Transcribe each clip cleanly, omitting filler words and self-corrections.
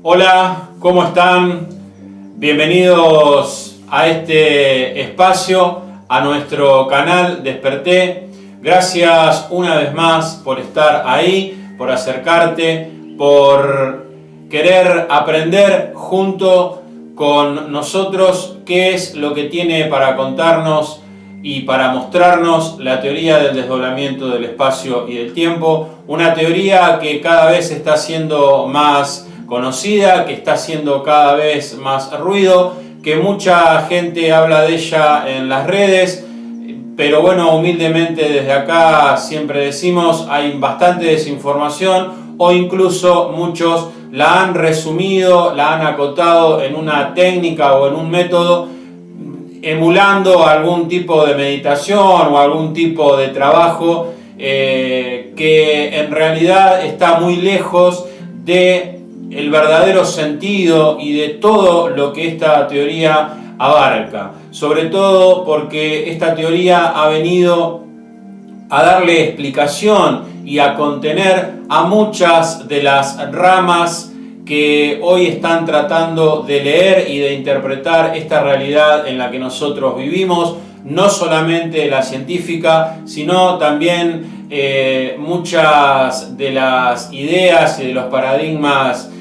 Hola, ¿cómo están? Bienvenidos a este espacio, a nuestro canal Desperté. Gracias una vez más por estar ahí, por acercarte, por querer aprender junto con nosotros qué es lo que tiene para contarnos y para mostrarnos la teoría del desdoblamiento del espacio y del tiempo. Una teoría que cada vez está siendo más conocida, que está haciendo cada vez más ruido, que mucha gente habla de ella en las redes, pero bueno, humildemente desde acá siempre decimos, hay bastante desinformación o incluso muchos la han resumido, la han acotado en una técnica o en un método, emulando algún tipo de meditación o algún tipo de trabajo que en realidad está muy lejos de el verdadero sentido y de todo lo que esta teoría abarca, sobre todo porque esta teoría ha venido a darle explicación y a contener a muchas de las ramas que hoy están tratando de leer y de interpretar esta realidad en la que nosotros vivimos, no solamente la científica, sino también muchas de las ideas y de los paradigmas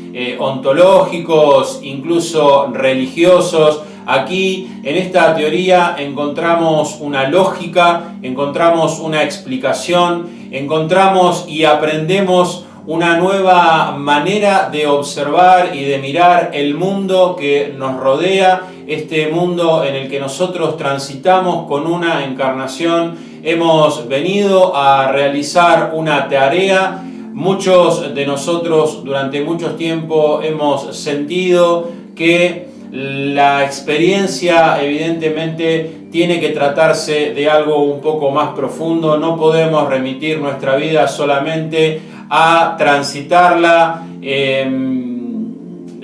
ontológicos, incluso religiosos. Aquí en esta teoría encontramos una lógica, encontramos una explicación, encontramos y aprendemos una nueva manera de observar y de mirar el mundo que nos rodea, este mundo en el que nosotros transitamos con una encarnación. Hemos venido a realizar una tarea. Muchos de nosotros durante mucho tiempo hemos sentido que la experiencia evidentemente tiene que tratarse de algo un poco más profundo. No podemos remitir nuestra vida solamente a transitarla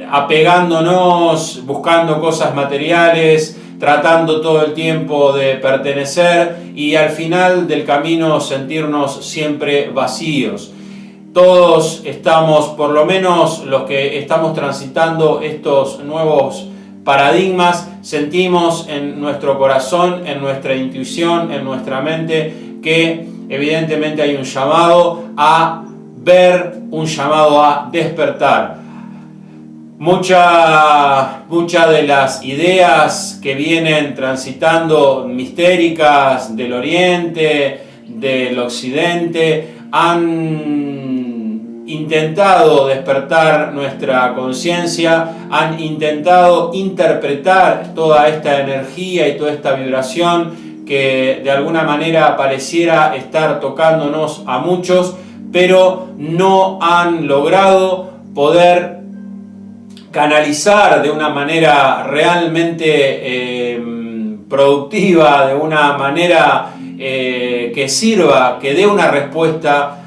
apegándonos, buscando cosas materiales, tratando todo el tiempo de pertenecer y al final del camino sentirnos siempre vacíos. Todos estamos, por lo menos los que estamos transitando estos nuevos paradigmas, sentimos en nuestro corazón, en nuestra intuición, en nuestra mente, que evidentemente hay un llamado a ver, un llamado a despertar. Muchas de las ideas que vienen transitando mistéricas del Oriente, del Occidente, han intentado despertar nuestra conciencia, han intentado interpretar toda esta energía y toda esta vibración que de alguna manera pareciera estar tocándonos a muchos, pero no han logrado poder canalizar de una manera realmente productiva, de una manera que sirva, que dé una respuesta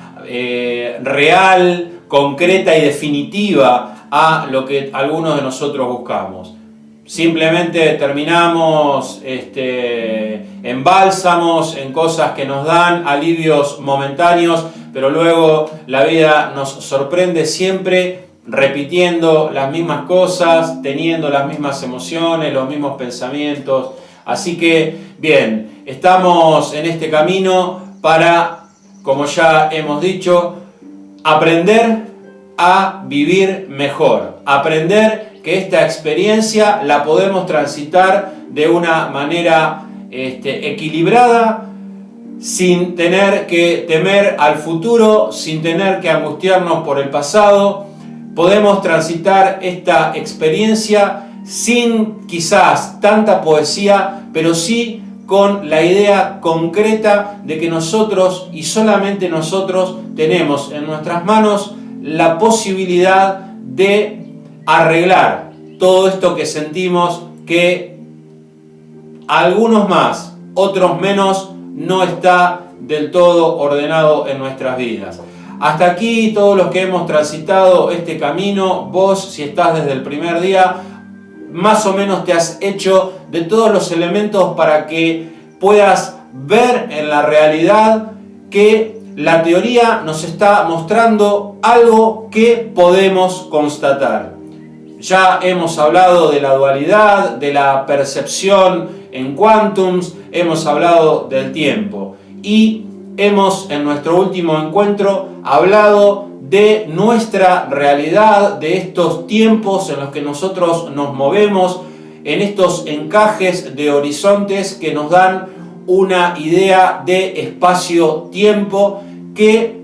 real, concreta y definitiva a lo que algunos de nosotros buscamos. Simplemente terminamos en bálsamos, en cosas que nos dan alivios momentáneos, pero luego la vida nos sorprende siempre repitiendo las mismas cosas, teniendo las mismas emociones, los mismos pensamientos. Así que, bien, estamos en este camino para, como ya hemos dicho, aprender a vivir mejor, aprender que esta experiencia la podemos transitar de una manera equilibrada, sin tener que temer al futuro, sin tener que angustiarnos por el pasado. Podemos transitar esta experiencia sin quizás tanta poesía, pero sí con la idea concreta de que nosotros y solamente nosotros tenemos en nuestras manos la posibilidad de arreglar todo esto que sentimos que algunos más, otros menos, no está del todo ordenado en nuestras vidas. Hasta aquí todos los que hemos transitado este camino, vos si estás desde el primer día, más o menos te has hecho de todos los elementos para que puedas ver en la realidad que la teoría nos está mostrando algo que podemos constatar. Ya hemos hablado de la dualidad, de la percepción en quantums, hemos hablado del tiempo y hemos en nuestro último encuentro hablado de nuestra realidad, de estos tiempos en los que nosotros nos movemos, en estos encajes de horizontes que nos dan una idea de espacio-tiempo que,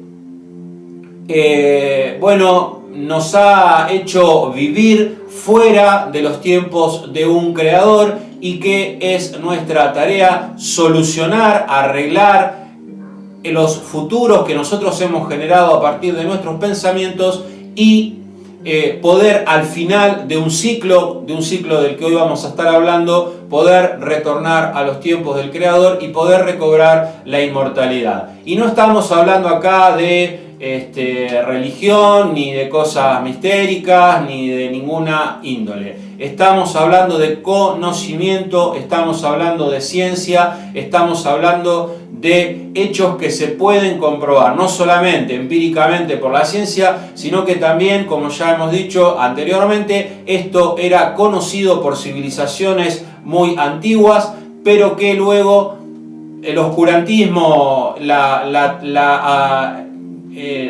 nos ha hecho vivir fuera de los tiempos de un creador y que es nuestra tarea solucionar, arreglar los futuros que nosotros hemos generado a partir de nuestros pensamientos y poder al final de un ciclo del que hoy vamos a estar hablando, poder retornar a los tiempos del creador y poder recobrar la inmortalidad. Y no estamos hablando acá de religión, ni de cosas mistéricas, ni de ninguna índole. Estamos hablando de conocimiento, estamos hablando de ciencia, estamos hablando de hechos que se pueden comprobar, no solamente empíricamente por la ciencia, sino que también, como ya hemos dicho anteriormente, esto era conocido por civilizaciones muy antiguas, pero que luego el oscurantismo,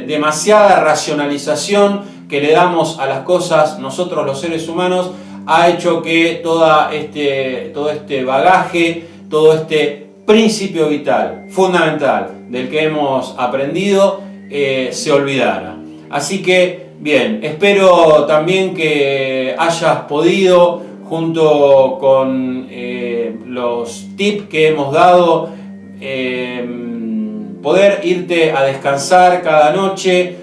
demasiada racionalización que le damos a las cosas nosotros los seres humanos ha hecho que todo este bagaje, todo este principio vital, fundamental, del que hemos aprendido, se olvidara. Así que, bien, espero también que hayas podido, junto con los tips que hemos dado, poder irte a descansar cada noche,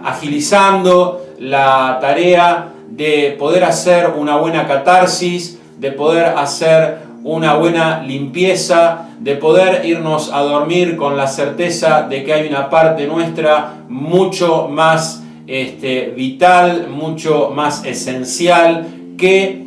agilizando la tarea de poder hacer una buena catarsis, de poder hacer una buena limpieza, de poder irnos a dormir con la certeza de que hay una parte nuestra mucho más vital, mucho más esencial, que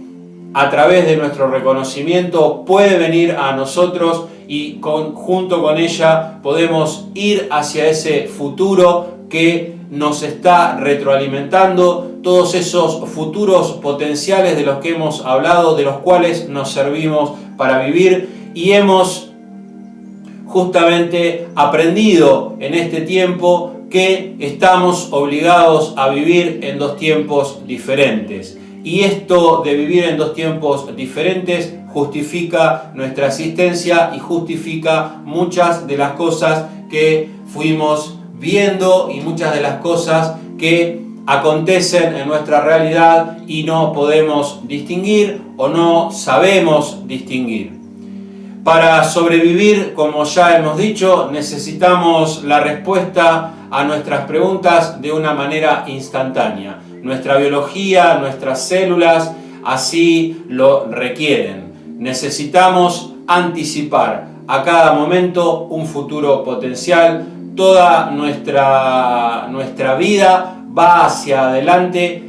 a través de nuestro reconocimiento puede venir a nosotros y junto con ella podemos ir hacia ese futuro que nos está retroalimentando, todos esos futuros potenciales de los que hemos hablado, de los cuales nos servimos para vivir, y hemos justamente aprendido en este tiempo que estamos obligados a vivir en dos tiempos diferentes. Y esto de vivir en dos tiempos diferentes justifica nuestra existencia y justifica muchas de las cosas que fuimos viendo y muchas de las cosas que acontecen en nuestra realidad y no podemos distinguir o no sabemos distinguir. Para sobrevivir, como ya hemos dicho, necesitamos la respuesta a nuestras preguntas de una manera instantánea. Nuestra biología, nuestras células así lo requieren. Necesitamos anticipar a cada momento un futuro potencial. Toda nuestra vida va hacia adelante.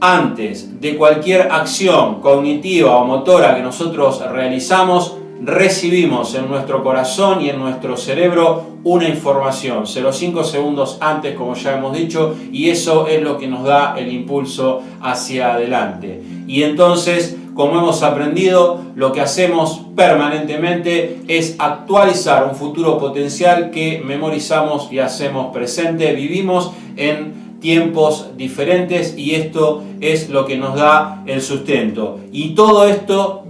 Antes de cualquier acción cognitiva o motora que nosotros realizamos, recibimos en nuestro corazón y en nuestro cerebro una información 0,5 segundos antes, como ya hemos dicho, y eso es lo que nos da el impulso hacia adelante. Y entonces, como hemos aprendido, lo que hacemos permanentemente es actualizar un futuro potencial que memorizamos y hacemos presente. Vivimos en tiempos diferentes y esto es lo que nos da el sustento. Y todo esto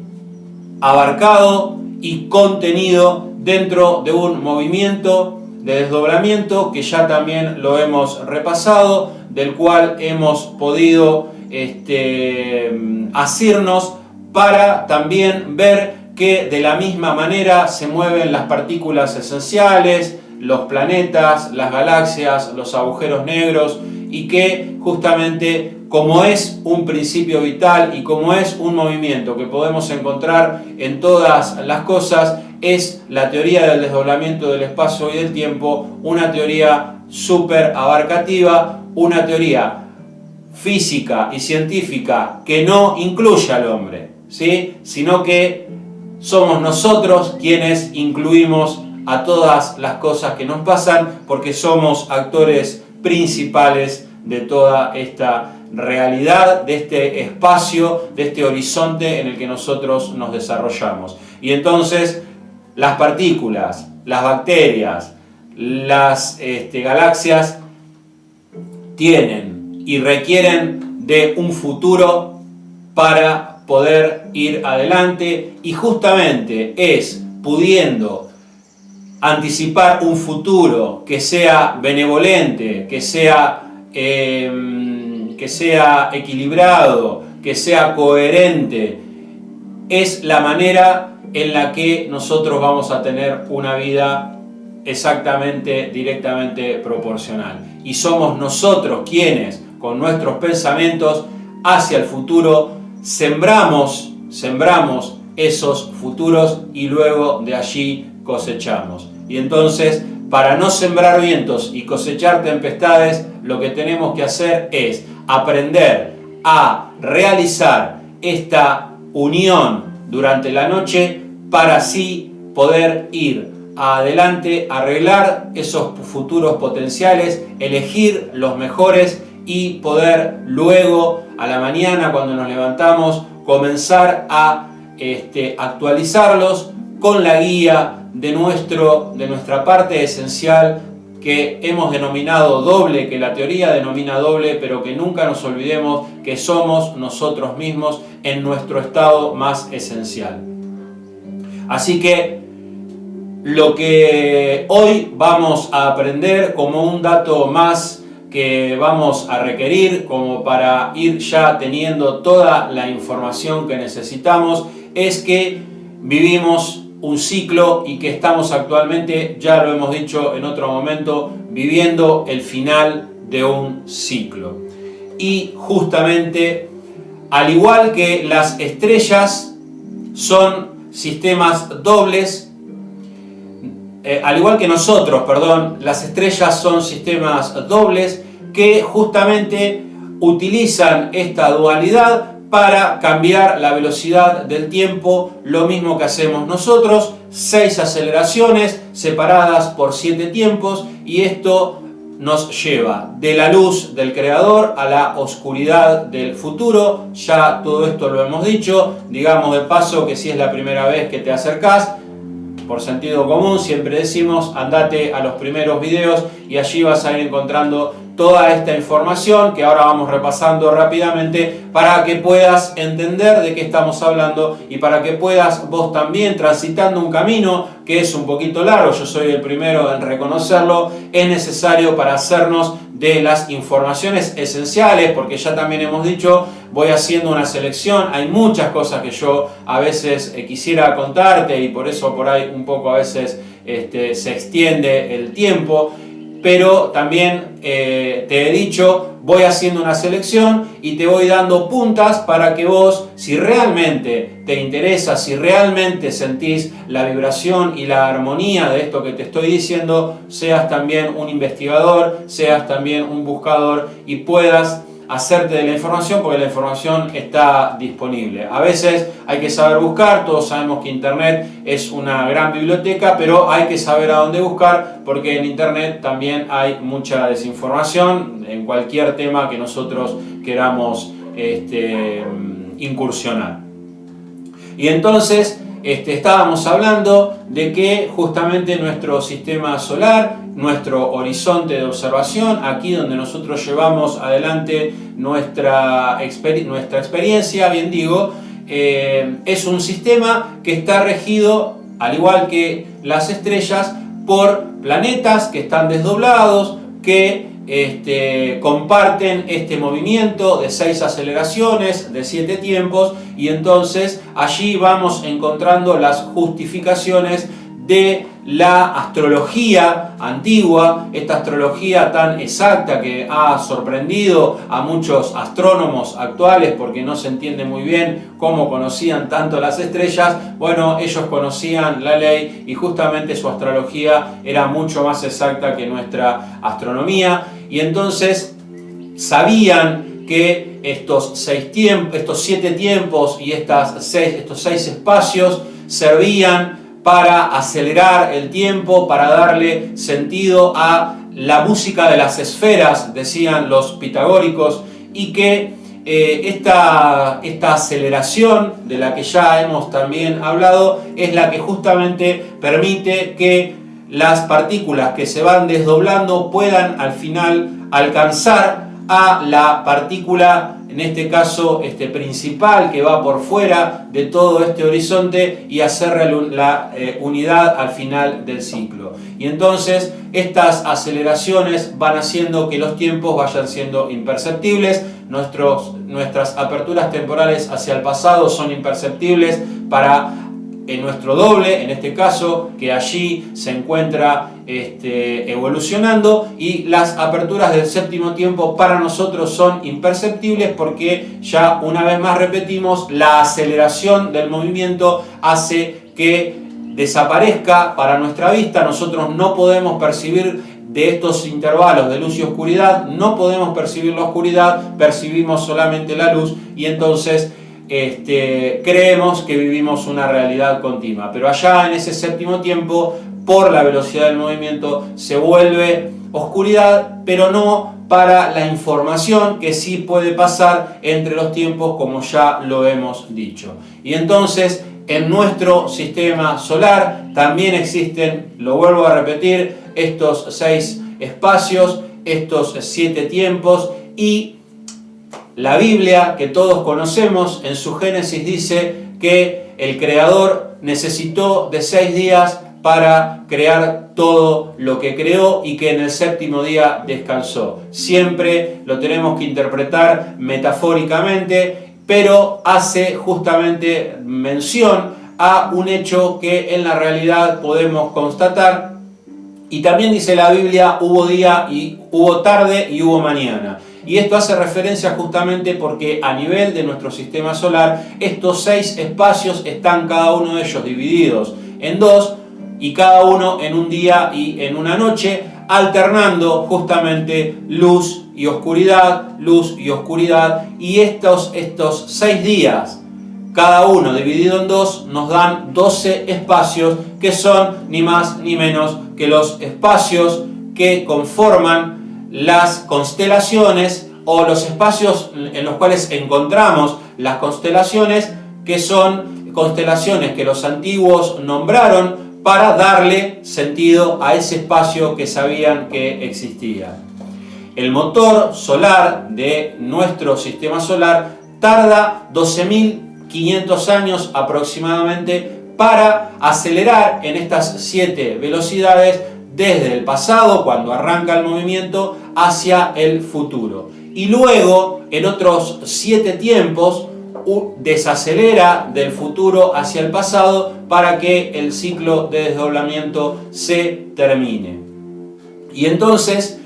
abarcado y contenido dentro de un movimiento de desdoblamiento que ya también lo hemos repasado, del cual hemos podido asirnos para también ver que de la misma manera se mueven las partículas esenciales, los planetas, las galaxias, los agujeros negros, y que justamente como es un principio vital y como es un movimiento que podemos encontrar en todas las cosas, es la teoría del desdoblamiento del espacio y del tiempo, una teoría súper abarcativa, una teoría física y científica que no incluye al hombre, ¿sí? Sino que somos nosotros quienes incluimos a todas las cosas que nos pasan, porque somos actores principales de toda esta realidad, de este espacio, de este horizonte en el que nosotros nos desarrollamos. Y entonces las partículas, las bacterias, las galaxias tienen y requieren de un futuro para poder ir adelante, y justamente es pudiendo anticipar un futuro que sea benevolente, que sea equilibrado, que sea coherente, es la manera en la que nosotros vamos a tener una vida exactamente, directamente proporcional. Y somos nosotros quienes, con nuestros pensamientos hacia el futuro, sembramos esos futuros y luego de allí cosechamos. Y entonces, para no sembrar vientos y cosechar tempestades, lo que tenemos que hacer es aprender a realizar esta unión durante la noche para así poder ir adelante, arreglar esos futuros potenciales, elegir los mejores y poder luego a la mañana, cuando nos levantamos, comenzar a actualizarlos con la guía de nuestra parte esencial, que hemos denominado doble, que la teoría denomina doble, pero que nunca nos olvidemos que somos nosotros mismos en nuestro estado más esencial. Así que lo que hoy vamos a aprender como un dato más que vamos a requerir como para ir ya teniendo toda la información que necesitamos es que vivimos un ciclo y que estamos actualmente, ya lo hemos dicho en otro momento, viviendo el final de un ciclo. Y justamente, al igual que las estrellas son sistemas dobles, al igual que nosotros, las estrellas son sistemas dobles que justamente utilizan esta dualidad para cambiar la velocidad del tiempo, lo mismo que hacemos nosotros, 6 aceleraciones separadas por 7 tiempos, y esto nos lleva de la luz del creador a la oscuridad del futuro. Ya todo esto lo hemos dicho, digamos de paso que si es la primera vez que te acercás, por sentido común siempre decimos andate a los primeros videos y allí vas a ir encontrando toda esta información que ahora vamos repasando rápidamente para que puedas entender de qué estamos hablando y para que puedas vos también, transitando un camino que es un poquito largo, yo soy el primero en reconocerlo, es necesario para hacernos de las informaciones esenciales, porque ya también hemos dicho, voy haciendo una selección, hay muchas cosas que yo a veces quisiera contarte y por eso por ahí un poco a veces se extiende el tiempo, pero también te he dicho, voy haciendo una selección y te voy dando puntas para que vos, si realmente te interesa, si realmente sentís la vibración y la armonía de esto que te estoy diciendo, seas también un investigador, seas también un buscador y puedas hacerte de la información, porque la información está disponible. A veces hay que saber buscar, todos sabemos que Internet es una gran biblioteca, pero hay que saber a dónde buscar, porque en Internet también hay mucha desinformación en cualquier tema que nosotros queramos incursionar. Y entonces estábamos hablando de que justamente nuestro sistema solar, nuestro horizonte de observación, aquí donde nosotros llevamos adelante nuestra experiencia, bien digo, es un sistema que está regido, al igual que las estrellas, por planetas que están desdoblados, que comparten este movimiento de 6 aceleraciones, de 7 tiempos, y entonces allí vamos encontrando las justificaciones de la astrología antigua, esta astrología tan exacta que ha sorprendido a muchos astrónomos actuales porque no se entiende muy bien cómo conocían tanto las estrellas. Bueno, ellos conocían la ley y justamente su astrología era mucho más exacta que nuestra astronomía, y entonces sabían que estos 7 tiempos y estos 6 espacios servían para acelerar el tiempo, para darle sentido a la música de las esferas, decían los pitagóricos, y que esta aceleración de la que ya hemos también hablado es la que justamente permite que las partículas que se van desdoblando puedan al final alcanzar a la partícula, en este caso principal, que va por fuera de todo este horizonte, y hacer la unidad al final del ciclo. Y entonces estas aceleraciones van haciendo que los tiempos vayan siendo imperceptibles. Nuestras aperturas temporales hacia el pasado son imperceptibles para nuestro doble, en este caso, que allí se encuentra evolucionando, y las aperturas del séptimo tiempo para nosotros son imperceptibles porque, ya una vez más repetimos, la aceleración del movimiento hace que desaparezca para nuestra vista. Nosotros no podemos percibir de estos intervalos de luz y oscuridad, no podemos percibir la oscuridad, percibimos solamente la luz, y entonces creemos que vivimos una realidad continua. Pero allá en ese séptimo tiempo, por la velocidad del movimiento, se vuelve oscuridad, pero no para la información, que sí puede pasar entre los tiempos, como ya lo hemos dicho. Y entonces, en nuestro sistema solar también existen, lo vuelvo a repetir, estos 6 espacios, estos 7 tiempos, y la Biblia, que todos conocemos, en su Génesis dice que el Creador necesitó de 6 días para crear todo lo que creó, y que en el séptimo día descansó. Siempre lo tenemos que interpretar metafóricamente, pero hace justamente mención a un hecho que en la realidad podemos constatar. Y también dice la Biblia: hubo día y hubo tarde y hubo mañana. Y esto hace referencia justamente porque a nivel de nuestro sistema solar, estos 6 espacios están cada uno de ellos divididos en 2, y cada uno en un día y en una noche, alternando justamente luz y oscuridad, y estos 6 días, cada uno dividido en 2, nos dan 12 espacios, que son ni más ni menos que los espacios que conforman las constelaciones, o los espacios en los cuales encontramos las constelaciones, que son constelaciones que los antiguos nombraron para darle sentido a ese espacio que sabían que existía. El motor solar de nuestro sistema solar tarda 12.500 años aproximadamente para acelerar en estas 7 velocidades, desde el pasado, cuando arranca el movimiento, hacia el futuro. Y luego, en otros 7 tiempos, desacelera del futuro hacia el pasado para que el ciclo de desdoblamiento se termine. Y entonces,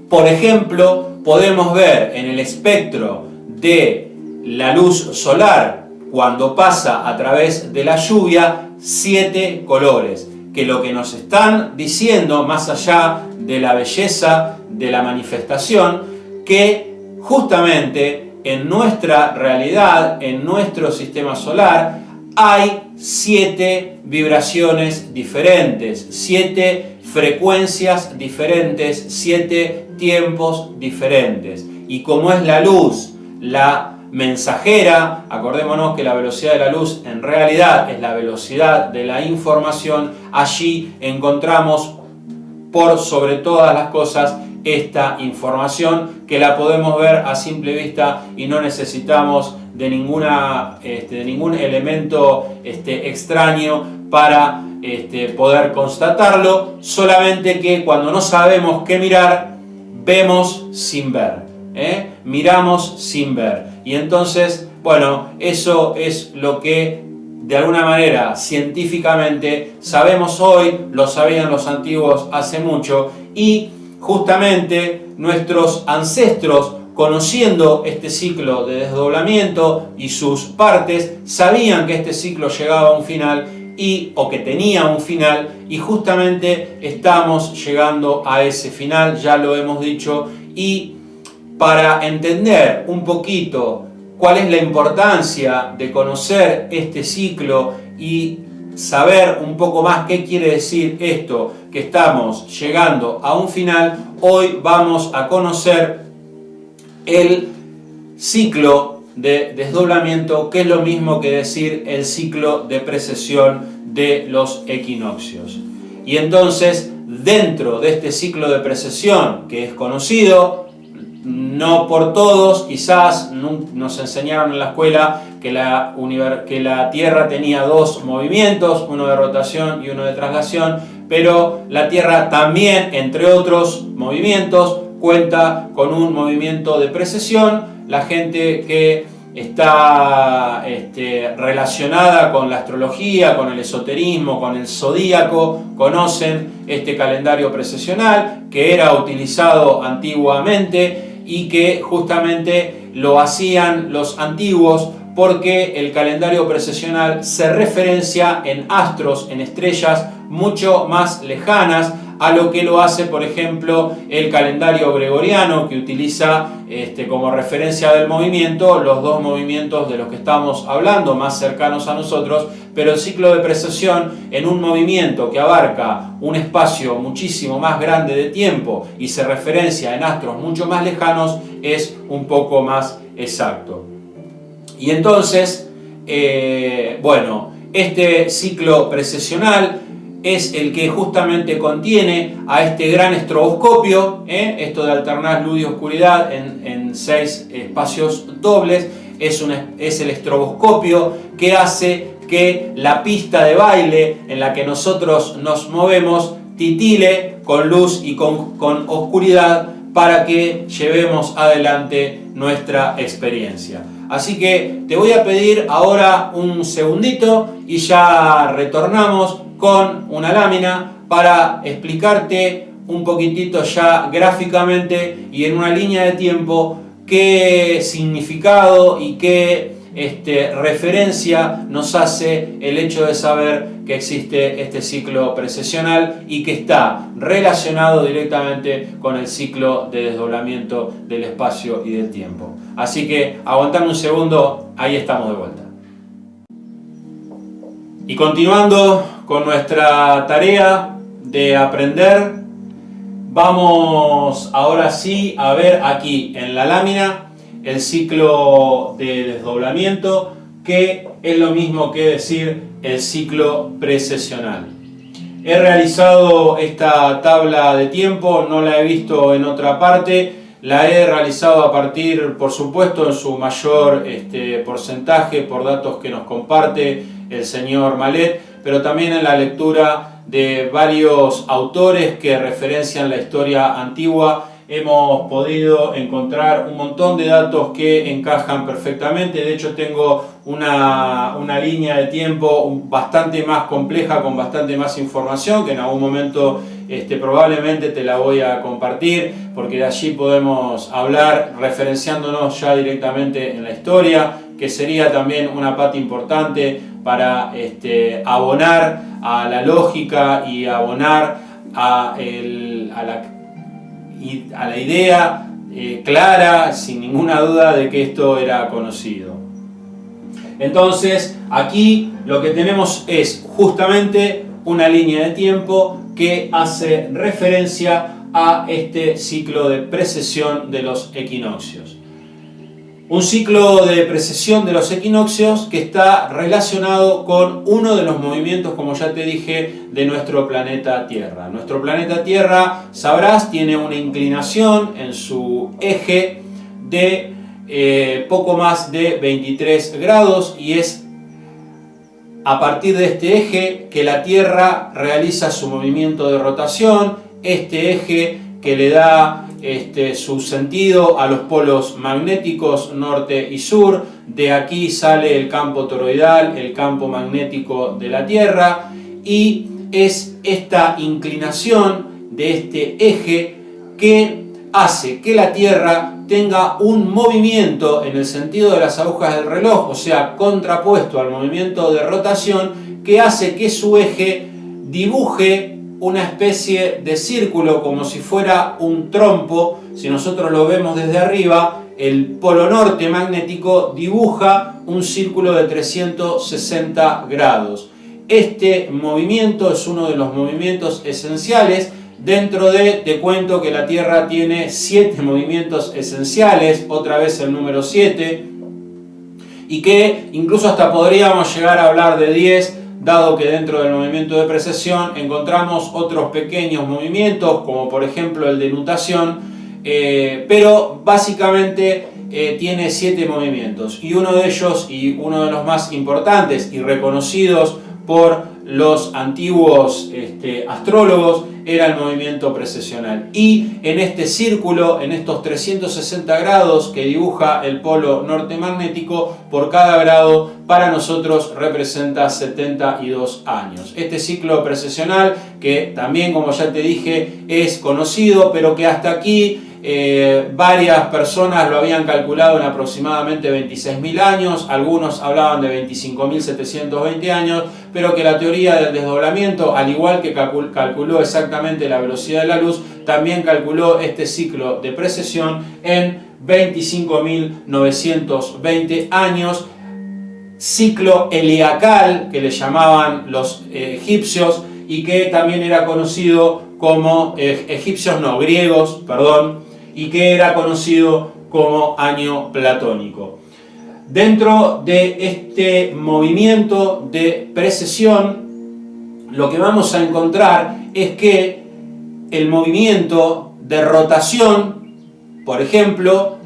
por ejemplo, podemos ver en el espectro de la luz solar, cuando pasa a través de la lluvia, 7 colores, que lo que nos están diciendo, más allá de la belleza de la manifestación, que justamente en nuestra realidad, en nuestro sistema solar, hay 7 vibraciones diferentes, 7 frecuencias diferentes, 7 tiempos diferentes. Y como es la luz, la mensajera, acordémonos que la velocidad de la luz en realidad es la velocidad de la información, allí encontramos por sobre todas las cosas esta información, que la podemos ver a simple vista y no necesitamos de ningún elemento extraño para poder constatarlo, solamente que cuando no sabemos qué mirar, vemos sin ver, miramos sin ver. Y entonces, bueno, eso es lo que de alguna manera científicamente sabemos hoy, lo sabían los antiguos hace mucho, y justamente nuestros ancestros, conociendo este ciclo de desdoblamiento y sus partes, sabían que este ciclo llegaba a un final, o que tenía un final, y justamente estamos llegando a ese final, ya lo hemos dicho. Y para entender un poquito cuál es la importancia de conocer este ciclo y saber un poco más qué quiere decir esto, que estamos llegando a un final, hoy vamos a conocer el ciclo de desdoblamiento, que es lo mismo que decir el ciclo de precesión de los equinoccios. Y entonces, dentro de este ciclo de precesión, que es conocido, no por todos, quizás nos enseñaron en la escuela que la Tierra tenía dos movimientos, uno de rotación y uno de traslación, pero la Tierra también, entre otros movimientos, cuenta con un movimiento de precesión. La gente que está relacionada con la astrología, con el esoterismo, con el zodíaco, conocen este calendario precesional que era utilizado antiguamente y que justamente lo hacían los antiguos porque el calendario precesional se referencia en astros, en estrellas mucho más lejanas a lo que lo hace, por ejemplo, el calendario gregoriano, que utiliza como referencia del movimiento los dos movimientos de los que estamos hablando, más cercanos a nosotros, pero el ciclo de precesión, en un movimiento que abarca un espacio muchísimo más grande de tiempo y se referencia en astros mucho más lejanos, es un poco más exacto. Y entonces, este ciclo precesional es el que justamente contiene a este gran estroboscopio, esto de alternar luz y oscuridad en 6 espacios dobles, es el estroboscopio que hace que la pista de baile en la que nosotros nos movemos titile con luz y con oscuridad para que llevemos adelante nuestra experiencia. Así que te voy a pedir ahora un segundito y ya retornamos con una lámina para explicarte un poquitito ya gráficamente y en una línea de tiempo qué significado y qué referencia nos hace el hecho de saber que existe este ciclo precesional y que está relacionado directamente con el ciclo de desdoblamiento del espacio y del tiempo. Así que aguantame un segundo, ahí estamos de vuelta. Y continuando con nuestra tarea de aprender, vamos ahora sí a ver aquí en la lámina el ciclo de desdoblamiento, que es lo mismo que decir el ciclo precesional. He realizado esta tabla de tiempo, no la he visto en otra parte, la he realizado a partir, por supuesto, en su mayor porcentaje por datos que nos comparte el señor Malet, pero también en la lectura de varios autores que referencian la historia antigua. Hemos podido encontrar un montón de datos que encajan perfectamente. De hecho, tengo una línea de tiempo bastante más compleja, con bastante más información, que en algún momento probablemente te la voy a compartir, porque de allí podemos hablar referenciándonos ya directamente en la historia, que sería también una pata importante para abonar a la lógica y abonar a la idea clara, sin ninguna duda, de que esto era conocido. Entonces, aquí lo que tenemos es justamente una línea de tiempo que hace referencia a este ciclo de precesión de los equinoccios. Un ciclo de precesión de los equinoccios que está relacionado con uno de los movimientos, como ya te dije, de nuestro planeta Tierra. Nuestro planeta Tierra, sabrás, tiene una inclinación en su eje de poco más de 23 grados y es a partir de este eje que la Tierra realiza su movimiento de rotación, este eje que le da su sentido a los polos magnéticos norte y sur. De aquí sale el campo toroidal, el campo magnético de la Tierra, y es esta inclinación de este eje que hace que la Tierra tenga un movimiento en el sentido de las agujas del reloj, o sea, contrapuesto al movimiento de rotación, que hace que su eje dibuje una especie de círculo como si fuera un trompo. Si nosotros lo vemos desde arriba, el polo norte magnético dibuja un círculo de 360 grados este movimiento es uno de los movimientos esenciales. Dentro de, te cuento que la Tierra tiene 7 movimientos esenciales, otra vez el número 7, y que incluso hasta podríamos llegar a hablar de 10, dado que dentro del movimiento de precesión encontramos otros pequeños movimientos, como por ejemplo el de nutación, pero básicamente tiene 7 movimientos, y uno de ellos, y uno de los más importantes y reconocidos por los antiguos astrólogos, era el movimiento precesional. Y en este círculo, en estos 360 grados que dibuja el polo norte magnético, por cada grado para nosotros representa 72 años. Este ciclo precesional, que también, como ya te dije, es conocido, pero que hasta aquí varias personas lo habían calculado en aproximadamente 26.000 años, algunos hablaban de 25.720 años, pero que la teoría del desdoblamiento, al igual que calculó exactamente la velocidad de la luz, también calculó este ciclo de precesión en 25.920 años, ciclo heliacal que le llamaban los egipcios, y que también era conocido como griegos, perdón, y que era conocido como año platónico. Dentro de este movimiento de precesión, lo que vamos a encontrar es que el movimiento de rotación, por ejemplo,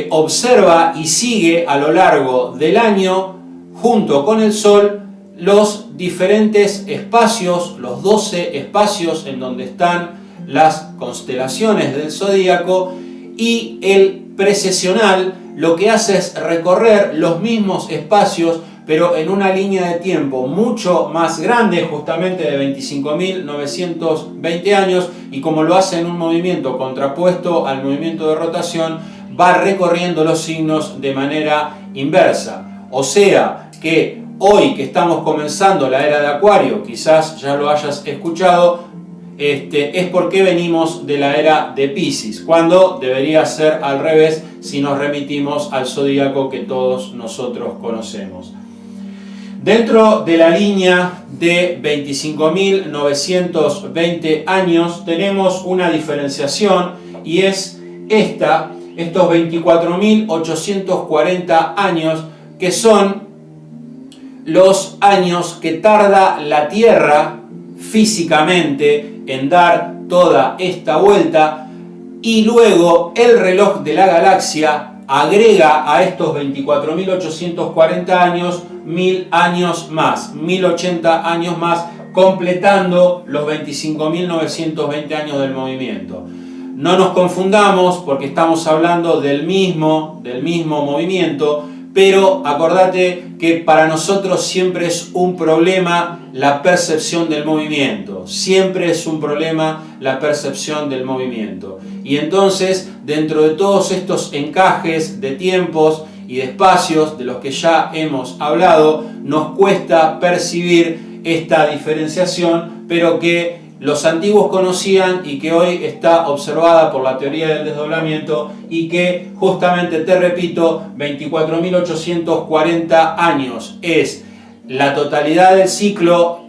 observa y sigue a lo largo del año, junto con el Sol, los diferentes espacios, los 12 espacios en donde están las constelaciones del zodíaco, y el precesional lo que hace es recorrer los mismos espacios, pero en una línea de tiempo mucho más grande, justamente de 25.920 años, y como lo hace en un movimiento contrapuesto al movimiento de rotación, va recorriendo los signos de manera inversa. O sea que hoy que estamos comenzando la era de Acuario, quizás ya lo hayas escuchado, es porque venimos de la era de Piscis, cuando debería ser al revés si nos remitimos al zodíaco que todos nosotros conocemos. Dentro de la línea de 25.920 años tenemos una diferenciación, y es estos 24.840 años, que son los años que tarda la Tierra físicamente en dar toda esta vuelta, y luego el reloj de la galaxia agrega a estos 24.840 años 1000 años más, 1080 años más, completando los 25.920 años del movimiento. No nos confundamos, porque estamos hablando del mismo movimiento, pero acordate que para nosotros siempre es un problema la percepción del movimiento. Siempre es un problema la percepción del movimiento. Y entonces, dentro de todos estos encajes de tiempos y de espacios de los que ya hemos hablado, nos cuesta percibir esta diferenciación, pero que los antiguos conocían y que hoy está observada por la teoría del desdoblamiento, y que justamente, te repito, 24.840 años es la totalidad del ciclo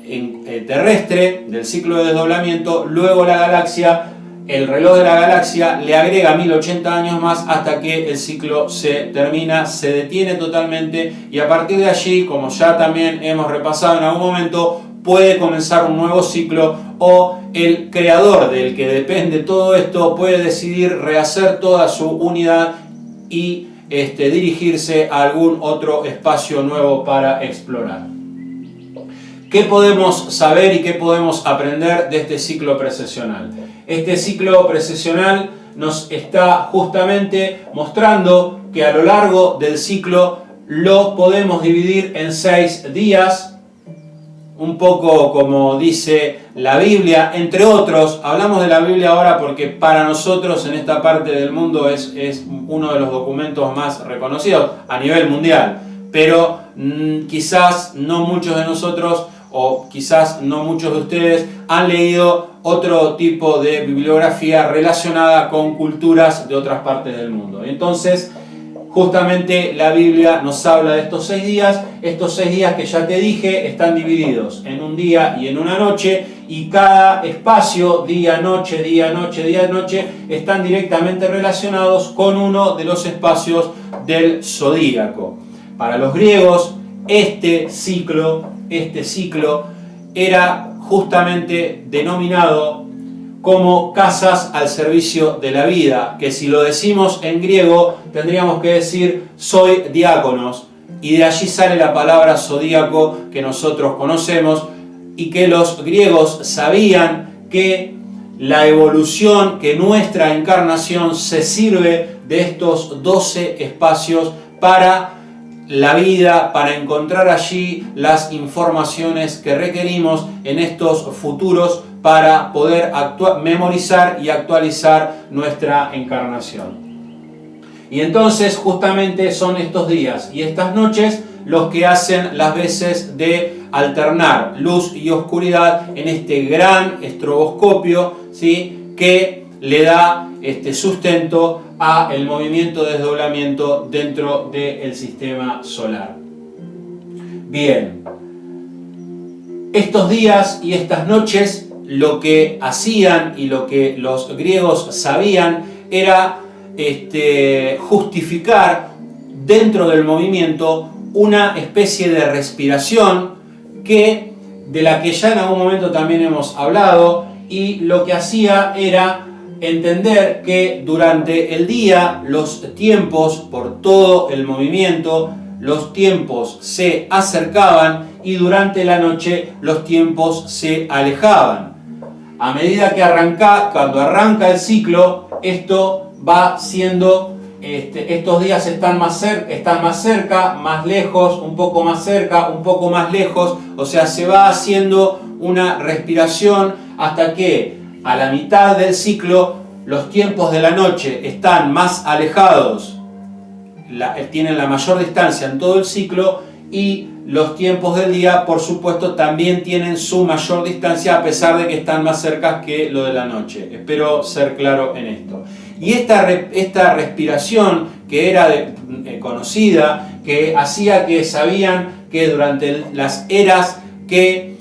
terrestre, del ciclo de desdoblamiento. Luego la galaxia, el reloj de la galaxia le agrega 1080 años más hasta que el ciclo se termina, se detiene totalmente, y a partir de allí, como ya también hemos repasado en algún momento, puede comenzar un nuevo ciclo, o el creador del que depende todo esto puede decidir rehacer toda su unidad y dirigirse a algún otro espacio nuevo para explorar. ¿Qué podemos saber y qué podemos aprender de este ciclo precesional? Este ciclo precesional nos está justamente mostrando que a lo largo del ciclo lo podemos dividir en 6 días, un poco como dice la Biblia, entre otros. Hablamos de la Biblia ahora porque para nosotros en esta parte del mundo es uno de los documentos más reconocidos a nivel mundial, pero quizás no muchos de nosotros, o quizás no muchos de ustedes, han leído otro tipo de bibliografía relacionada con culturas de otras partes del mundo. Entonces, justamente la Biblia nos habla de estos 6 días. Estos 6 días que ya te dije están divididos en un día y en una noche, y cada espacio, día, noche, día, noche, día, noche, están directamente relacionados con uno de los espacios del zodíaco. Para los griegos, este ciclo era justamente denominado como casas al servicio de la vida, que si lo decimos en griego tendríamos que decir soy diáconos, y de allí sale la palabra zodíaco que nosotros conocemos, y que los griegos sabían que la evolución, que nuestra encarnación se sirve de estos 12 espacios para la vida, para encontrar allí las informaciones que requerimos en estos futuros para poder memorizar y actualizar nuestra encarnación. Y entonces justamente son estos días y estas noches los que hacen las veces de alternar luz y oscuridad en este gran estroboscopio, ¿sí?, que le da sustento a el movimiento de desdoblamiento dentro del sistema solar. Bien, estos días y estas noches lo que hacían y lo que los griegos sabían era justificar dentro del movimiento una especie de respiración de la que ya en algún momento también hemos hablado, y lo que hacía era entender que durante el día los tiempos, por todo el movimiento, los tiempos se acercaban y durante la noche los tiempos se alejaban. A medida que cuando arranca el ciclo, esto va siendo, estos días están más cerca, más lejos, un poco más cerca, un poco más lejos, o sea, se va haciendo una respiración hasta que a la mitad del ciclo los tiempos de la noche están más alejados, tienen la mayor distancia en todo el ciclo, y los tiempos del día, por supuesto, también tienen su mayor distancia a pesar de que están más cerca que lo de la noche. Espero ser claro en esto. Y esta respiración que era conocida, que hacía que sabían que durante las eras que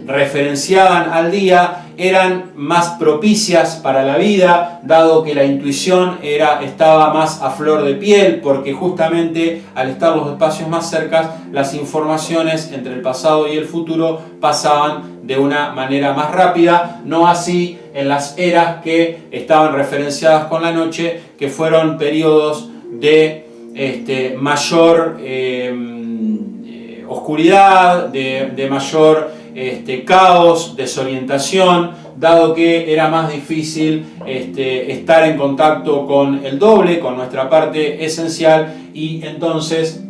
referenciaban al día eran más propicias para la vida, dado que la intuición estaba más a flor de piel, porque justamente al estar los espacios más cerca, las informaciones entre el pasado y el futuro pasaban de una manera más rápida, no así en las eras que estaban referenciadas con la noche, que fueron periodos de mayor oscuridad, de mayor caos, desorientación, dado que era más difícil estar en contacto con el doble, con nuestra parte esencial, y entonces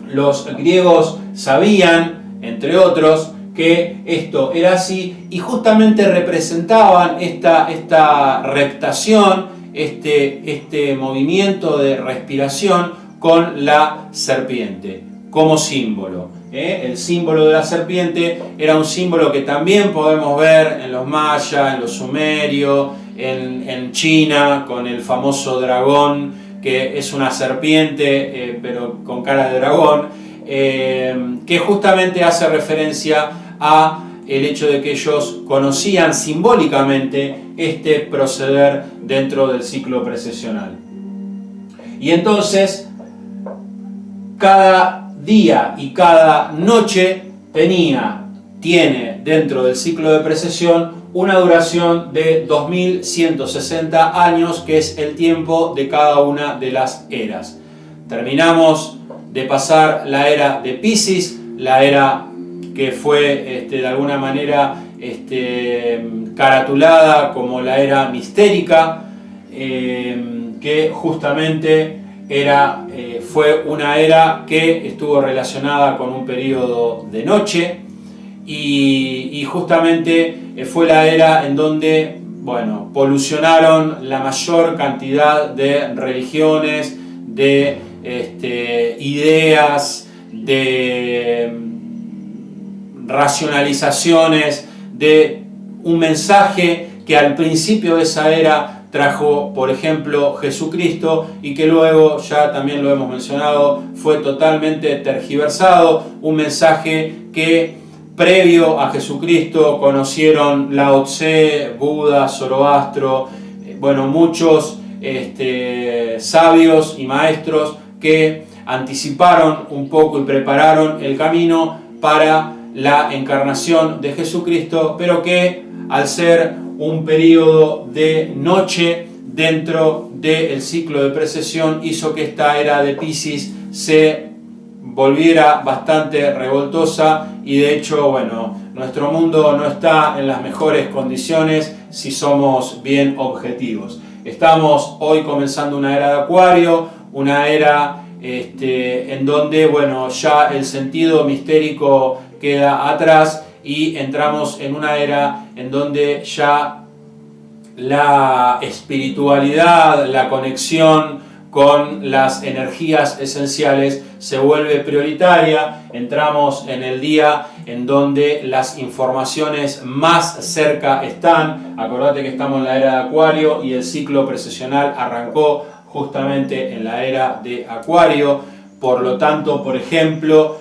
los griegos sabían, entre otros, que esto era así, y justamente representaban esta reptación, este movimiento de respiración con la serpiente como símbolo. El símbolo de la serpiente era un símbolo que también podemos ver en los mayas, en los sumerios, en China, con el famoso dragón, que es una serpiente, pero con cara de dragón, que justamente hace referencia a el hecho de que ellos conocían simbólicamente este proceder dentro del ciclo precesional. Y entonces, cada día y cada noche tiene dentro del ciclo de precesión una duración de 2160 años, que es el tiempo de cada una de las eras. Terminamos de pasar la era de Piscis, la era que fue de alguna manera caratulada como la era mistérica, que justamente fue una era que estuvo relacionada con un periodo de noche, y justamente fue la era en donde, polucionaron la mayor cantidad de religiones, de ideas, de racionalizaciones, de un mensaje que al principio de esa era trajo, por ejemplo, Jesucristo, y que luego, ya también lo hemos mencionado, fue totalmente tergiversado, un mensaje que previo a Jesucristo conocieron Lao Tse, Buda, Zoroastro, bueno, muchos sabios y maestros que anticiparon un poco y prepararon el camino para la encarnación de Jesucristo, pero que al ser un periodo de noche dentro del ciclo de precesión hizo que esta era de Piscis se volviera bastante revoltosa, y de hecho, bueno, nuestro mundo no está en las mejores condiciones si somos bien objetivos. Estamos hoy comenzando una era de Acuario, una era en donde, bueno, ya el sentido mistérico queda atrás y entramos en una era en donde ya la espiritualidad, la conexión con las energías esenciales se vuelve prioritaria. Entramos en el día en donde las informaciones más cerca están. Acordate que estamos en la era de Acuario y el ciclo precesional arrancó justamente en la era de Acuario. Por lo tanto, por ejemplo,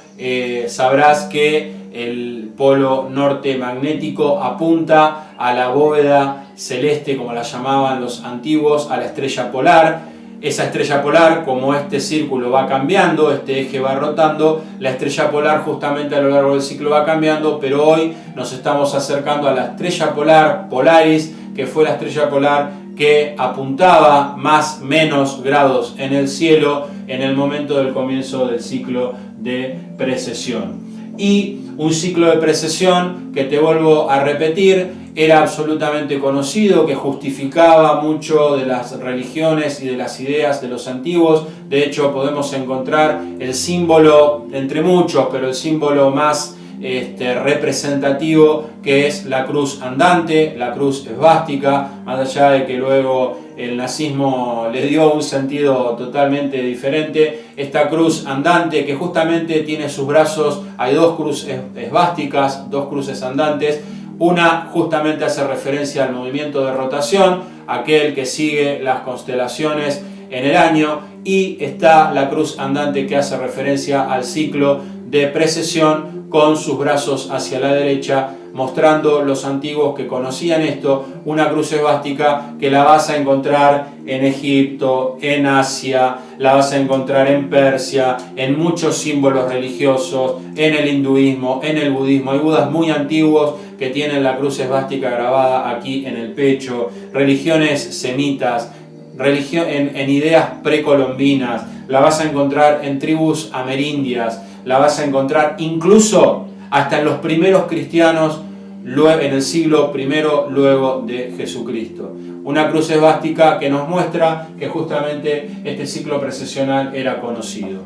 sabrás que el polo norte magnético apunta a la bóveda celeste, como la llamaban los antiguos, a la estrella polar. Esa estrella polar, como este círculo va cambiando, este eje va rotando, la estrella polar justamente a lo largo del ciclo va cambiando, pero hoy nos estamos acercando a la estrella polar, Polaris, que fue la estrella polar que apuntaba más menos grados en el cielo en el momento del comienzo del ciclo de precesión. Y un ciclo de precesión que, te vuelvo a repetir, era absolutamente conocido, que justificaba mucho de las religiones y de las ideas de los antiguos. De hecho, podemos encontrar el símbolo, entre muchos, pero el símbolo más representativo, que es la cruz andante, la cruz esvástica, más allá de que luego el nazismo le dio un sentido totalmente diferente. Esta cruz andante, que justamente tiene sus brazos, hay dos cruces esvásticas, dos cruces andantes. Una justamente hace referencia al movimiento de rotación, aquel que sigue las constelaciones en el año, y está la cruz andante que hace referencia al ciclo de precesión con sus brazos hacia la derecha, mostrando los antiguos que conocían esto, una cruz esvástica que la vas a encontrar en Egipto, en Asia, la vas a encontrar en Persia, en muchos símbolos religiosos, en el hinduismo, en el budismo. Hay budas muy antiguos que tienen la cruz esvástica grabada aquí en el pecho, religiones semitas, en ideas precolombinas, la vas a encontrar en tribus amerindias, la vas a encontrar incluso hasta en los primeros cristianos en el siglo I luego de Jesucristo. Una cruz esvástica que nos muestra que justamente este ciclo precesional era conocido.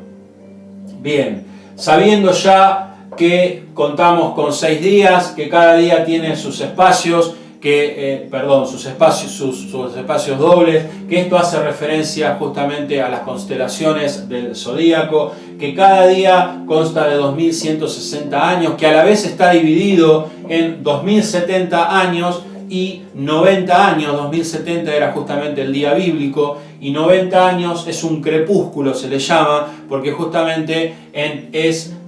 Bien, sabiendo ya que contamos con 6 días, que cada día tiene sus espacios, sus espacios dobles, que esto hace referencia justamente a las constelaciones del zodíaco, que cada día consta de 2160 años, que a la vez está dividido en 2070 años y 90 años. 2070 era justamente el día bíblico y 90 años es un crepúsculo, se le llama, porque justamente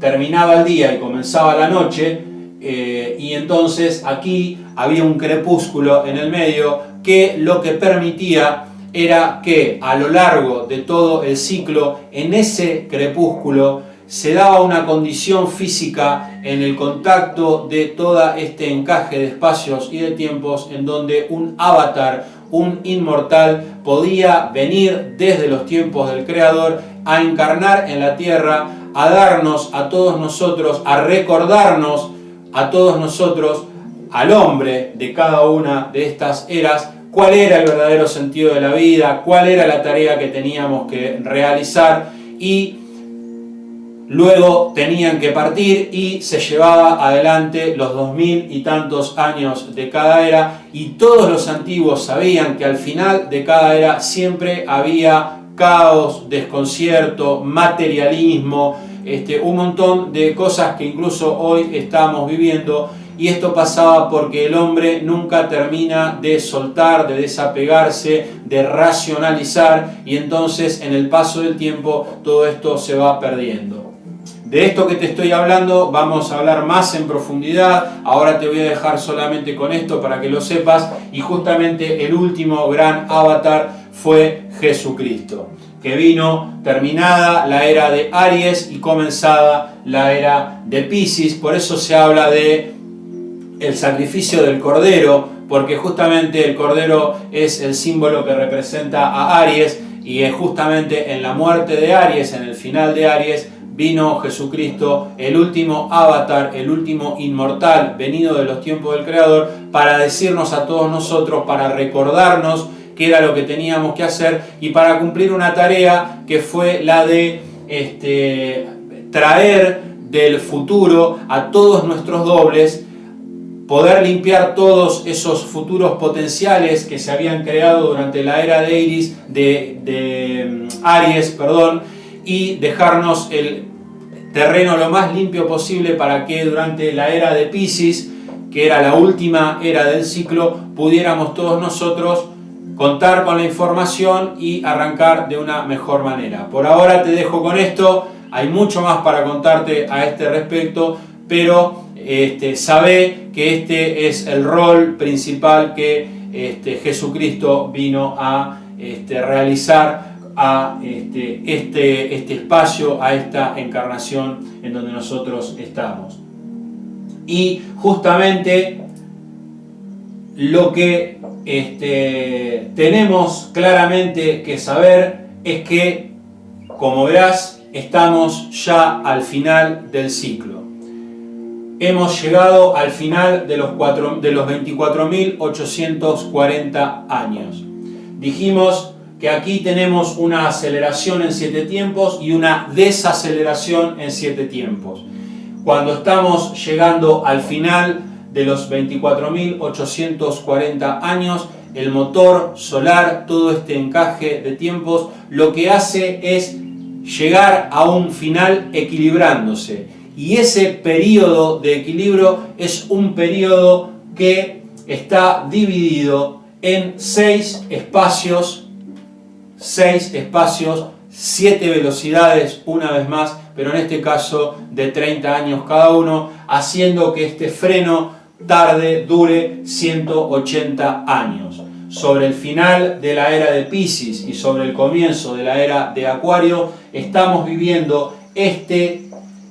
terminaba el día y comenzaba la noche. Y entonces aquí había un crepúsculo en el medio que lo que permitía era que a lo largo de todo el ciclo, en ese crepúsculo, se daba una condición física en el contacto de todo este encaje de espacios y de tiempos, en donde un avatar, un inmortal, podía venir desde los tiempos del Creador a encarnar en la tierra, a darnos a todos nosotros, a recordarnos a todos nosotros, al hombre de cada una de estas eras, cuál era el verdadero sentido de la vida, cuál era la tarea que teníamos que realizar, y luego tenían que partir y se llevaba adelante los 2000 y tantos años de cada era, y todos los antiguos sabían que al final de cada era siempre había caos, desconcierto, materialismo, un montón de cosas que incluso hoy estamos viviendo, y esto pasaba porque el hombre nunca termina de soltar, de desapegarse, de racionalizar, y entonces en el paso del tiempo todo esto se va perdiendo. De esto que te estoy hablando vamos a hablar más en profundidad. Ahora te voy a dejar solamente con esto para que lo sepas, y justamente el último gran avatar fue Jesucristo, que vino terminada la era de Aries y comenzada la era de Piscis. Por eso se habla de el sacrificio del Cordero, porque justamente el Cordero es el símbolo que representa a Aries, y es justamente en la muerte de Aries, en el final de Aries, vino Jesucristo, el último avatar, el último inmortal, venido de los tiempos del Creador, para decirnos a todos nosotros, para recordarnos qué era lo que teníamos que hacer, y para cumplir una tarea que fue la de traer del futuro a todos nuestros dobles, poder limpiar todos esos futuros potenciales que se habían creado durante la era de Aries, y dejarnos el terreno lo más limpio posible para que durante la era de Piscis, que era la última era del ciclo, pudiéramos todos nosotros contar con la información y arrancar de una mejor manera. Por ahora te dejo con esto, hay mucho más para contarte a este respecto, pero sabe que este es el rol principal que Jesucristo vino a realizar a este espacio, a esta encarnación en donde nosotros estamos. Y justamente lo que tenemos claramente que saber es que, como verás, estamos ya al final del ciclo. Hemos llegado al final de los 24.840 años. Dijimos que aquí tenemos una aceleración en 7 tiempos y una desaceleración en 7 tiempos. Cuando estamos llegando al final de los 24.840 años, el motor solar, todo este encaje de tiempos, lo que hace es llegar a un final equilibrándose. Y ese periodo de equilibrio es un periodo que está dividido en 6 espacios, 7 velocidades una vez más, pero en este caso de 30 años cada uno, haciendo que este freno dure 180 años. Sobre el final de la era de Piscis y sobre el comienzo de la era de Acuario, estamos viviendo este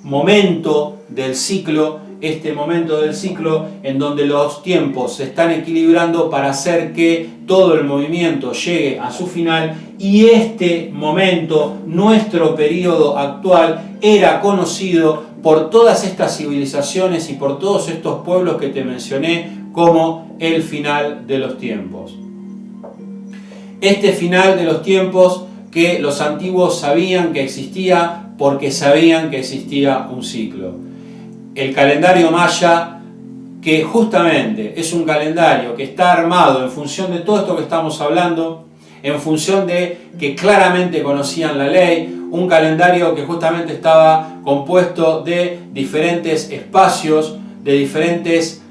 momento del ciclo en donde los tiempos se están equilibrando para hacer que todo el movimiento llegue a su final, y este momento, nuestro periodo actual, era conocido por todas estas civilizaciones y por todos estos pueblos que te mencioné como el final de los tiempos. Este final de los tiempos que los antiguos sabían que existía porque sabían que existía un ciclo. El calendario maya, que justamente es un calendario que está armado en función de todo esto que estamos hablando, en función de que claramente conocían la ley, un calendario que justamente estaba compuesto de diferentes espacios, de diferentes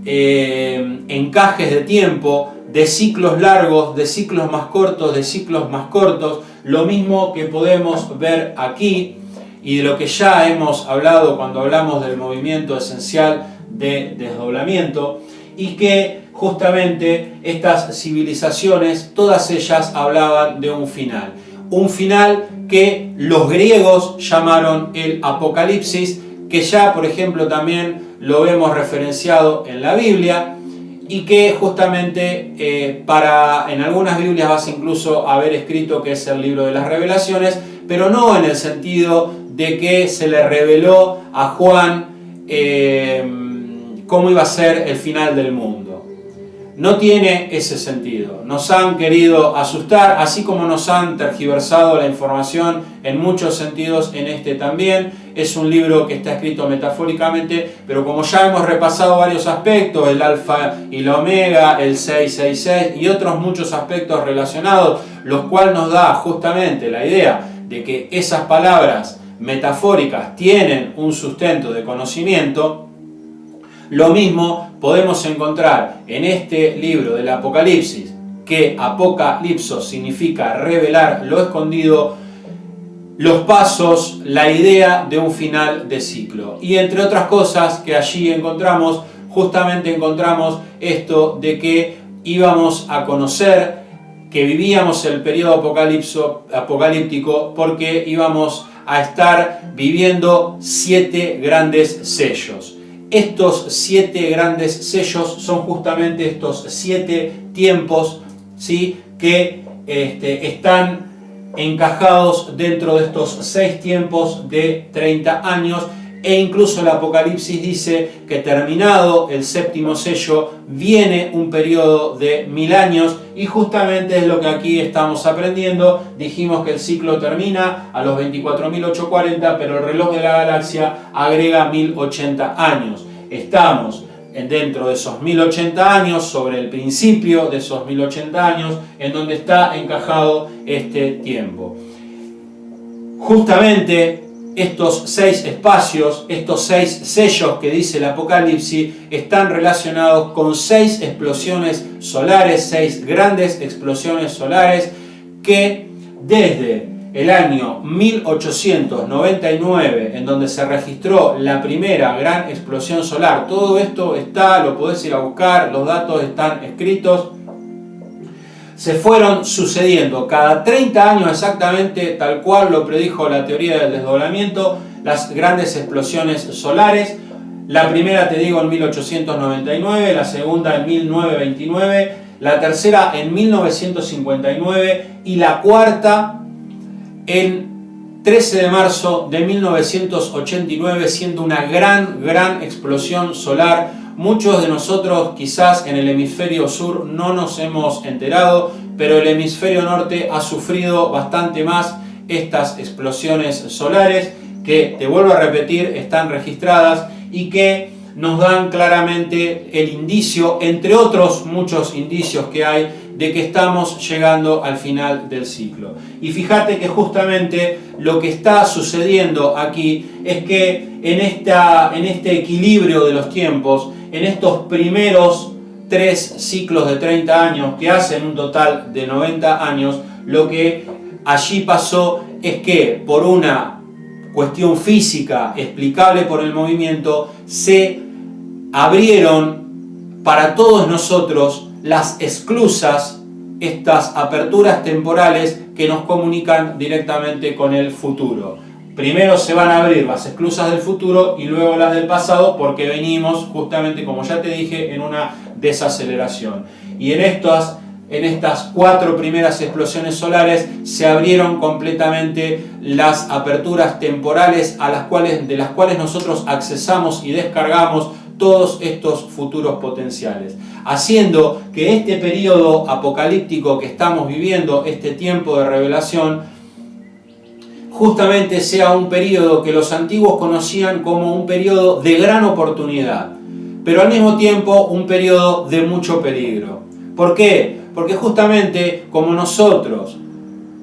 encajes de tiempo, de ciclos largos, de ciclos más cortos, de ciclos más cortos, lo mismo que podemos ver aquí y de lo que ya hemos hablado cuando hablamos del movimiento esencial de desdoblamiento, y que justamente estas civilizaciones, todas ellas hablaban de un final que los griegos llamaron el Apocalipsis, que ya por ejemplo también lo vemos referenciado en la Biblia, y que justamente en algunas Biblias vas incluso a ver escrito que es el libro de las revelaciones, pero no en el sentido de que se le reveló a Juan cómo iba a ser el final del mundo. No tiene ese sentido. Nos han querido asustar, así como nos han tergiversado la información en muchos sentidos, en este también. Es un libro que está escrito metafóricamente, pero como ya hemos repasado varios aspectos, el alfa y la omega, el 666 y otros muchos aspectos relacionados, los cuales nos da justamente la idea de que esas palabras metafóricas tienen un sustento de conocimiento, Lo mismo podemos encontrar en este libro del Apocalipsis, que apocalipsos significa revelar lo escondido, los pasos, la idea de un final de ciclo. Y entre otras cosas que allí encontramos, justamente encontramos esto de que íbamos a conocer que vivíamos el periodo apocalíptico porque íbamos a estar viviendo 7 grandes sellos. Estos 7 grandes sellos son justamente estos 7 tiempos, ¿sí?, que están encajados dentro de estos 6 tiempos de 30 años, e incluso el Apocalipsis dice que terminado el 7º sello viene un periodo de 1000 años, y justamente es lo que aquí estamos aprendiendo. Dijimos que el ciclo termina a los 24.840, pero el reloj de la galaxia agrega 1080 años. Estamos dentro de esos 1080 años, sobre el principio de esos 1080 años, en donde está encajado este tiempo. Justamente estos 6 espacios, estos 6 sellos que dice el Apocalipsis, están relacionados con 6 explosiones solares, 6 grandes explosiones solares que desde el año 1899, en donde se registró la primera gran explosión solar, todo esto está, lo podés ir a buscar, los datos están escritos, se fueron sucediendo cada 30 años exactamente, tal cual lo predijo la teoría del desdoblamiento, las grandes explosiones solares. La primera, te digo, en 1899, la segunda en 1929, la tercera en 1959 y la cuarta en 13 de marzo de 1989, siendo una gran explosión solar. Muchos de nosotros quizás en el hemisferio sur no nos hemos enterado, pero el hemisferio norte ha sufrido bastante más estas explosiones solares que, te vuelvo a repetir, están registradas y que nos dan claramente el indicio, entre otros muchos indicios que hay, de que estamos llegando al final del ciclo. Y fíjate que justamente lo que está sucediendo aquí es que en este equilibrio de los tiempos, en estos primeros 3 ciclos de 30 años que hacen un total de 90 años, lo que allí pasó es que por una cuestión física explicable por el movimiento, se abrieron para todos nosotros las esclusas, estas aperturas temporales que nos comunican directamente con el futuro. Primero se van a abrir las esclusas del futuro y luego las del pasado, porque venimos justamente, como ya te dije, en una desaceleración. Y en estas 4 primeras explosiones solares se abrieron completamente las aperturas temporales de las cuales nosotros accesamos y descargamos todos estos futuros potenciales, haciendo que este periodo apocalíptico que estamos viviendo, este tiempo de revelación, justamente sea un periodo que los antiguos conocían como un periodo de gran oportunidad, pero al mismo tiempo un periodo de mucho peligro. ¿Por qué? Porque justamente como nosotros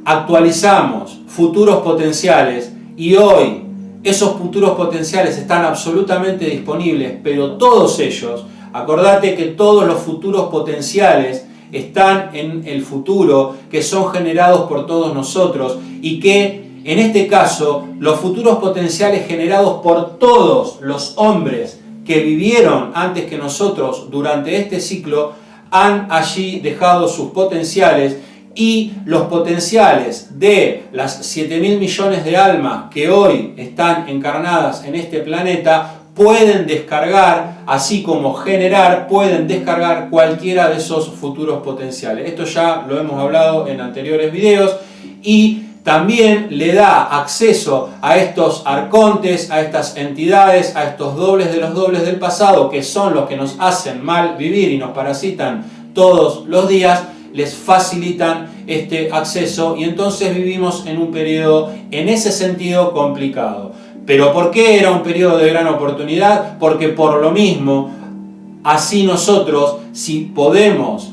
actualizamos futuros potenciales y hoy esos futuros potenciales están absolutamente disponibles, pero todos ellos, acordate que todos los futuros potenciales están en el futuro, que son generados por todos nosotros, y que en este caso los futuros potenciales generados por todos los hombres que vivieron antes que nosotros durante este ciclo han allí dejado sus potenciales, y los potenciales de las 7.000 millones de almas que hoy están encarnadas en este planeta pueden descargar, así como generar, pueden descargar cualquiera de esos futuros potenciales. Esto ya lo hemos hablado en anteriores videos, y también le da acceso a estos arcontes, a estas entidades, a estos dobles de los dobles del pasado, que son los que nos hacen mal vivir y nos parasitan todos los días. Les facilitan este acceso, y entonces vivimos en un periodo en ese sentido complicado. ¿Pero por qué era un periodo de gran oportunidad? Porque por lo mismo, así nosotros, si podemos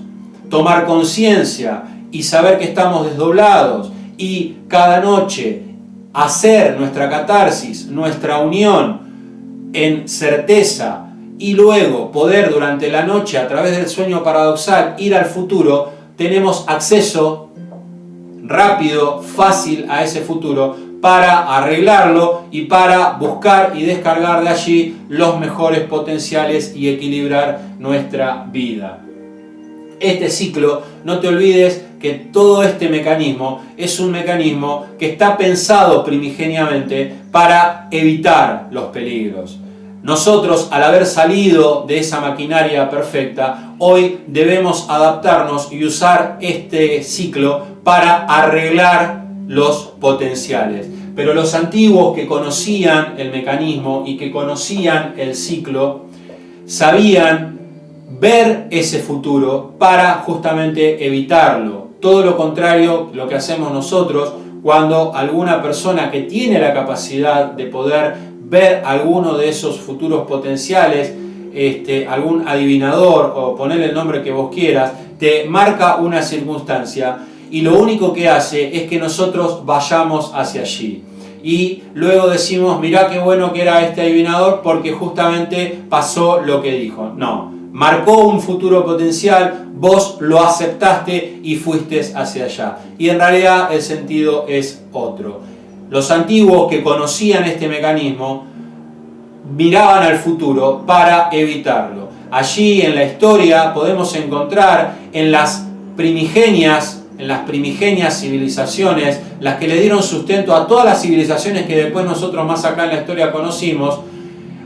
tomar conciencia y saber que estamos desdoblados, y cada noche hacer nuestra catarsis, nuestra unión en certeza y luego poder durante la noche a través del sueño paradoxal ir al futuro, tenemos acceso rápido, fácil a ese futuro para arreglarlo y para buscar y descargar de allí los mejores potenciales y equilibrar nuestra vida. Este ciclo, no te olvides que todo este mecanismo es un mecanismo que está pensado primigeniamente para evitar los peligros. Nosotros, al haber salido de esa maquinaria perfecta, hoy debemos adaptarnos y usar este ciclo para arreglar los potenciales. Pero los antiguos que conocían el mecanismo y que conocían el ciclo, sabían ver ese futuro para justamente evitarlo. Todo lo contrario, lo que hacemos nosotros cuando alguna persona que tiene la capacidad de poder ver alguno de esos futuros potenciales, algún adivinador o ponerle el nombre que vos quieras, te marca una circunstancia y lo único que hace es que nosotros vayamos hacia allí. Y luego decimos, mirá qué bueno que era este adivinador porque justamente pasó lo que dijo. No, marcó un futuro potencial, vos lo aceptaste y fuiste hacia allá. Y en realidad el sentido es otro. Los antiguos que conocían este mecanismo miraban al futuro para evitarlo. Allí en la historia podemos encontrar en las primigenias civilizaciones, las que le dieron sustento a todas las civilizaciones que después nosotros más acá en la historia conocimos,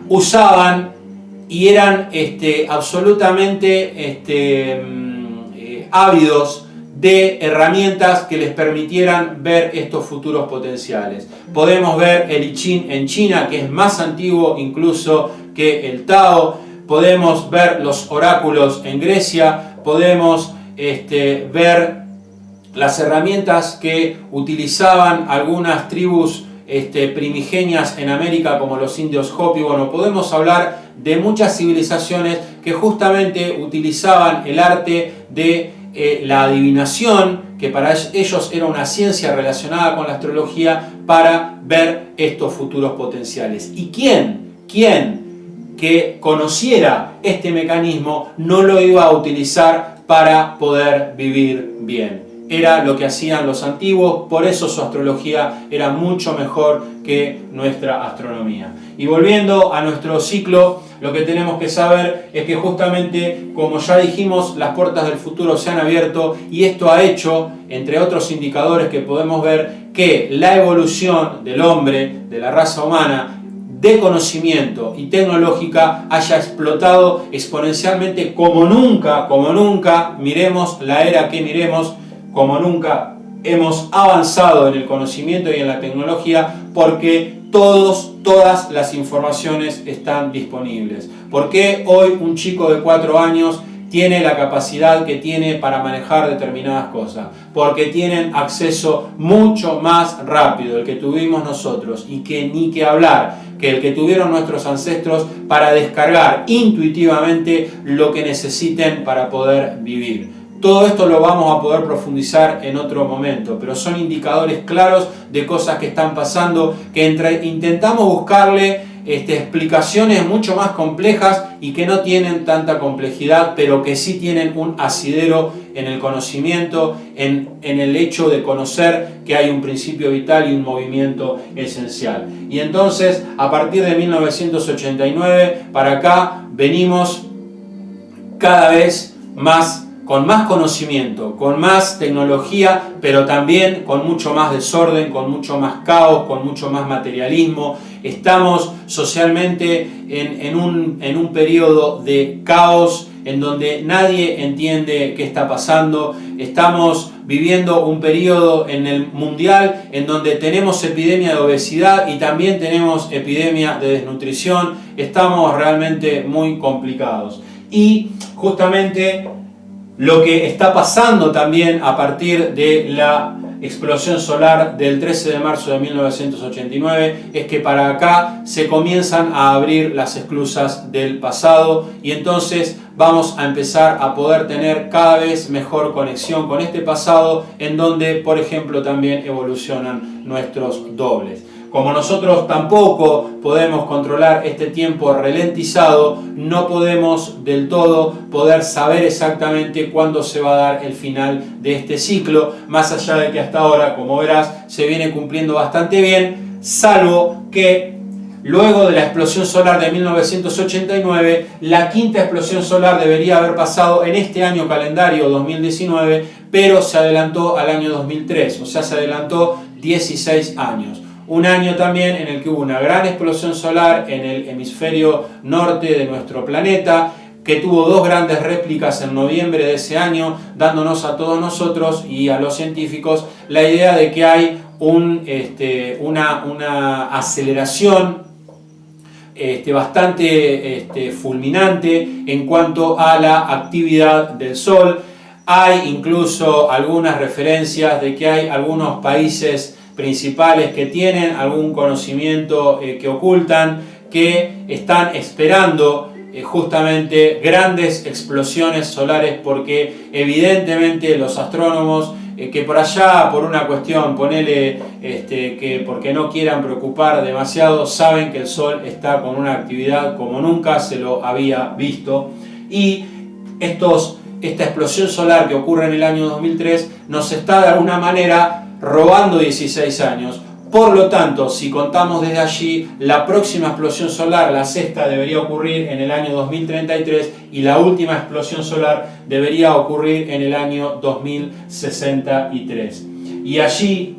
usaban y eran absolutamente ávidos de herramientas que les permitieran ver estos futuros potenciales. Podemos ver el I Ching en China, que es más antiguo incluso que el Tao. Podemos ver los oráculos en Grecia. Podemos ver las herramientas que utilizaban algunas tribus primigenias en América, como los indios Hopi. Bueno, podemos hablar de muchas civilizaciones que justamente utilizaban el arte de la adivinación, que para ellos era una ciencia relacionada con la astrología, para ver estos futuros potenciales. ¿Y quién que conociera este mecanismo no lo iba a utilizar para poder vivir bien? Era lo que hacían los antiguos, por eso su astrología era mucho mejor que nuestra astronomía. Y volviendo a nuestro ciclo, lo que tenemos que saber es que justamente, como ya dijimos, las puertas del futuro se han abierto y esto ha hecho, entre otros indicadores que podemos ver, que la evolución del hombre, de la raza humana, de conocimiento y tecnológica haya explotado exponencialmente como nunca, miremos la era que miremos, como nunca hemos avanzado en el conocimiento y en la tecnología, porque todas las informaciones están disponibles. ¿Por qué hoy un chico de 4 años tiene la capacidad que tiene para manejar determinadas cosas? Porque tienen acceso mucho más rápido el que tuvimos nosotros, y que ni que hablar que el que tuvieron nuestros ancestros, para descargar intuitivamente lo que necesiten para poder vivir. Todo esto lo vamos a poder profundizar en otro momento, pero son indicadores claros de cosas que están pasando, que intentamos buscarle explicaciones mucho más complejas y que no tienen tanta complejidad, pero que sí tienen un asidero en el conocimiento, en el hecho de conocer que hay un principio vital y un movimiento esencial. Y entonces, a partir de 1989 para acá, venimos cada vez más, con más conocimiento, con más tecnología, pero también con mucho más desorden, con mucho más caos, con mucho más materialismo. Estamos socialmente en un periodo de caos en donde nadie entiende qué está pasando. Estamos viviendo un periodo en el mundial en donde tenemos epidemia de obesidad y también tenemos epidemia de desnutrición. Estamos realmente muy complicados. Y justamente lo que está pasando también a partir de la explosión solar del 13 de marzo de 1989 es que para acá se comienzan a abrir las esclusas del pasado, y entonces vamos a empezar a poder tener cada vez mejor conexión con este pasado, en donde, por ejemplo, también evolucionan nuestros dobles. como nosotros tampoco podemos controlar este tiempo ralentizado, no podemos del todo poder saber exactamente cuándo se va a dar el final de este ciclo, más allá de que hasta ahora, como verás, se viene cumpliendo bastante bien, salvo que luego de la explosión solar de 1989, la quinta explosión solar debería haber pasado en este año calendario 2019, pero se adelantó al año 2003, o sea, se adelantó 16 años. Un año también en el que hubo una gran explosión solar en el hemisferio norte de nuestro planeta, que tuvo dos grandes réplicas en noviembre de ese año, dándonos a todos nosotros y a los científicos la idea de que hay una aceleración bastante fulminante en cuanto a la actividad del Sol. Hay incluso algunas referencias de que hay algunos países principales que tienen algún conocimiento que ocultan, que están esperando justamente grandes explosiones solares, porque evidentemente los astrónomos que por allá, por una cuestión, ponele que porque no quieran preocupar demasiado, saben que el Sol está con una actividad como nunca se lo había visto, y esta explosión solar que ocurre en el año 2003 nos está de alguna manera robando 16 años. Por lo tanto, si contamos desde allí, la próxima explosión solar, la sexta, debería ocurrir en el año 2033 y la última explosión solar debería ocurrir en el año 2063. Y allí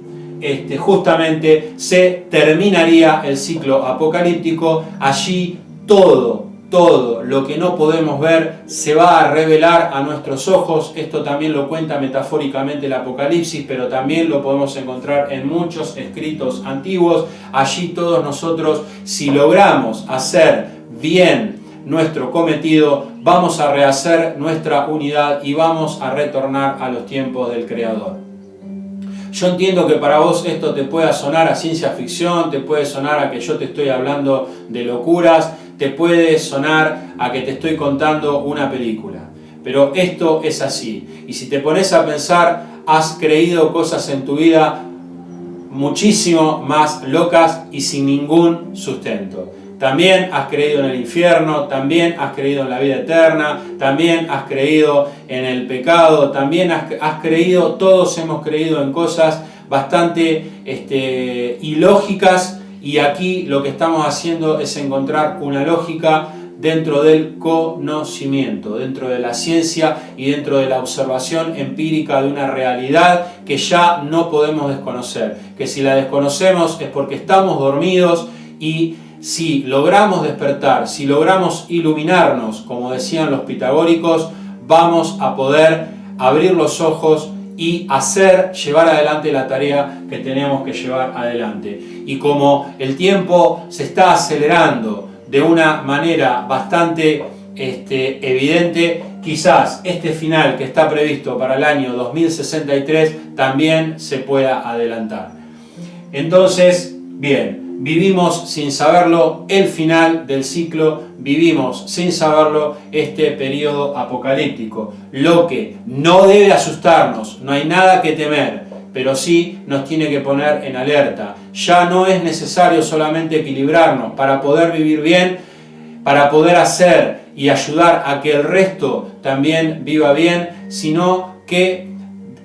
justamente se terminaría el ciclo apocalíptico. Allí todo lo que no podemos ver se va a revelar a nuestros ojos. Esto también lo cuenta metafóricamente el Apocalipsis, pero también lo podemos encontrar en muchos escritos antiguos. Allí todos nosotros, si logramos hacer bien nuestro cometido, vamos a rehacer nuestra unidad y vamos a retornar a los tiempos del Creador. Yo entiendo que para vos esto te pueda sonar a ciencia ficción, te puede sonar a que yo te estoy hablando de locuras, te puede sonar a que te estoy contando una película. Pero esto es así. Y si te pones a pensar, has creído cosas en tu vida muchísimo más locas y sin ningún sustento. También has creído en el infierno, también has creído en la vida eterna, también has creído en el pecado, también has creído, todos hemos creído en cosas bastante ilógicas, y aquí lo que estamos haciendo es encontrar una lógica dentro del conocimiento, dentro de la ciencia y dentro de la observación empírica de una realidad que ya no podemos desconocer, que si la desconocemos es porque estamos dormidos, y si logramos despertar, si logramos iluminarnos, como decían los pitagóricos, vamos a poder abrir los ojos y llevar adelante la tarea que tenemos que llevar adelante. Y como el tiempo se está acelerando de una manera bastante evidente, quizás este final que está previsto para el año 2063 también se pueda adelantar. Entonces, bien, vivimos sin saberlo el final del ciclo, vivimos sin saberlo este periodo apocalíptico. Lo que no debe asustarnos, no hay nada que temer, pero sí nos tiene que poner en alerta. Ya no es necesario solamente equilibrarnos para poder vivir bien, para poder hacer y ayudar a que el resto también viva bien, sino que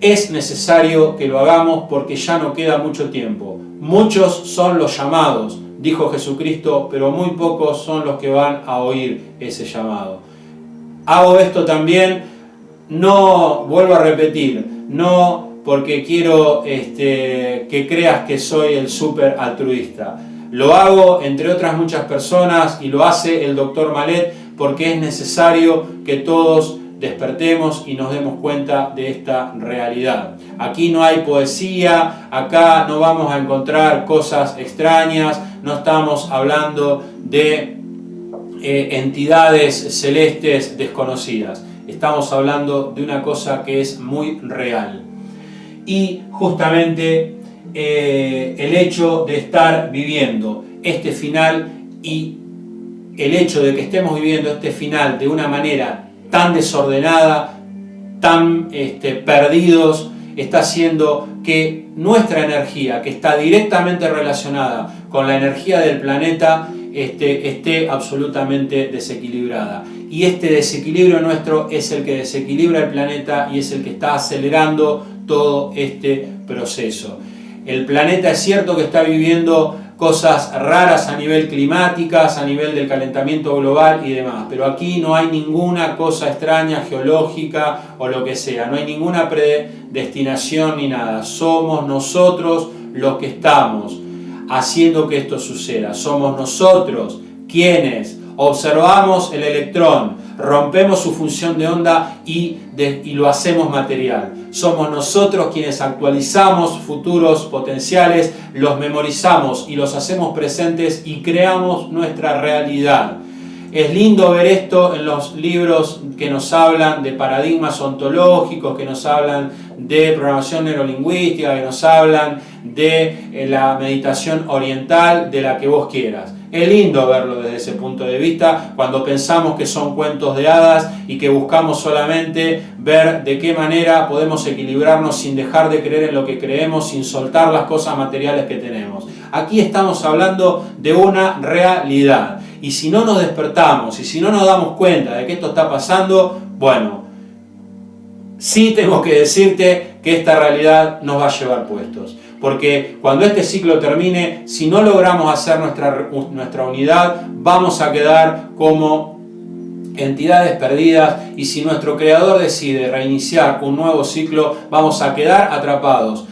es necesario que lo hagamos porque ya no queda mucho tiempo. Muchos son los llamados, dijo Jesucristo, pero muy pocos son los que van a oír ese llamado. Hago esto también, no, vuelvo a repetir, no porque quiero que creas que soy el súper altruista. Lo hago, entre otras muchas personas, y lo hace el Dr. Malet, porque es necesario que todos despertemos y nos demos cuenta de esta realidad. Aquí no hay poesía, acá no vamos a encontrar cosas extrañas, no estamos hablando de entidades celestes desconocidas. Estamos hablando de una cosa que es muy real. Y justamente el hecho de estar viviendo este final y el hecho de que estemos viviendo este final de una manera tan desordenada, tan perdidos, está haciendo que nuestra energía, que está directamente relacionada con la energía del planeta, esté absolutamente desequilibrada. Y este desequilibrio nuestro es el que desequilibra el planeta y es el que está acelerando todo este proceso. El planeta es cierto que está viviendo cosas raras a nivel climáticas, a nivel del calentamiento global y demás, pero aquí no hay ninguna cosa extraña, geológica o lo que sea, no hay ninguna predestinación ni nada. Somos nosotros los que estamos haciendo que esto suceda. Somos nosotros quienes observamos el electrón, rompemos su función de onda y lo hacemos material. Somos nosotros quienes actualizamos futuros potenciales, los memorizamos y los hacemos presentes y creamos nuestra realidad. Es lindo ver esto en los libros que nos hablan de paradigmas ontológicos, que nos hablan de programación neurolingüística, que nos hablan de la meditación oriental, de la que vos quieras. Es lindo verlo desde ese punto de vista cuando pensamos que son cuentos de hadas y que buscamos solamente ver de qué manera podemos equilibrarnos sin dejar de creer en lo que creemos, sin soltar las cosas materiales que tenemos. Aquí estamos hablando de una realidad. Y si no nos despertamos y si no nos damos cuenta de que esto está pasando, bueno, sí tengo que decirte que esta realidad nos va a llevar puestos. Porque cuando este ciclo termine, si no logramos hacer nuestra unidad, vamos a quedar como entidades perdidas, y si nuestro creador decide reiniciar un nuevo ciclo, vamos a quedar atrapados.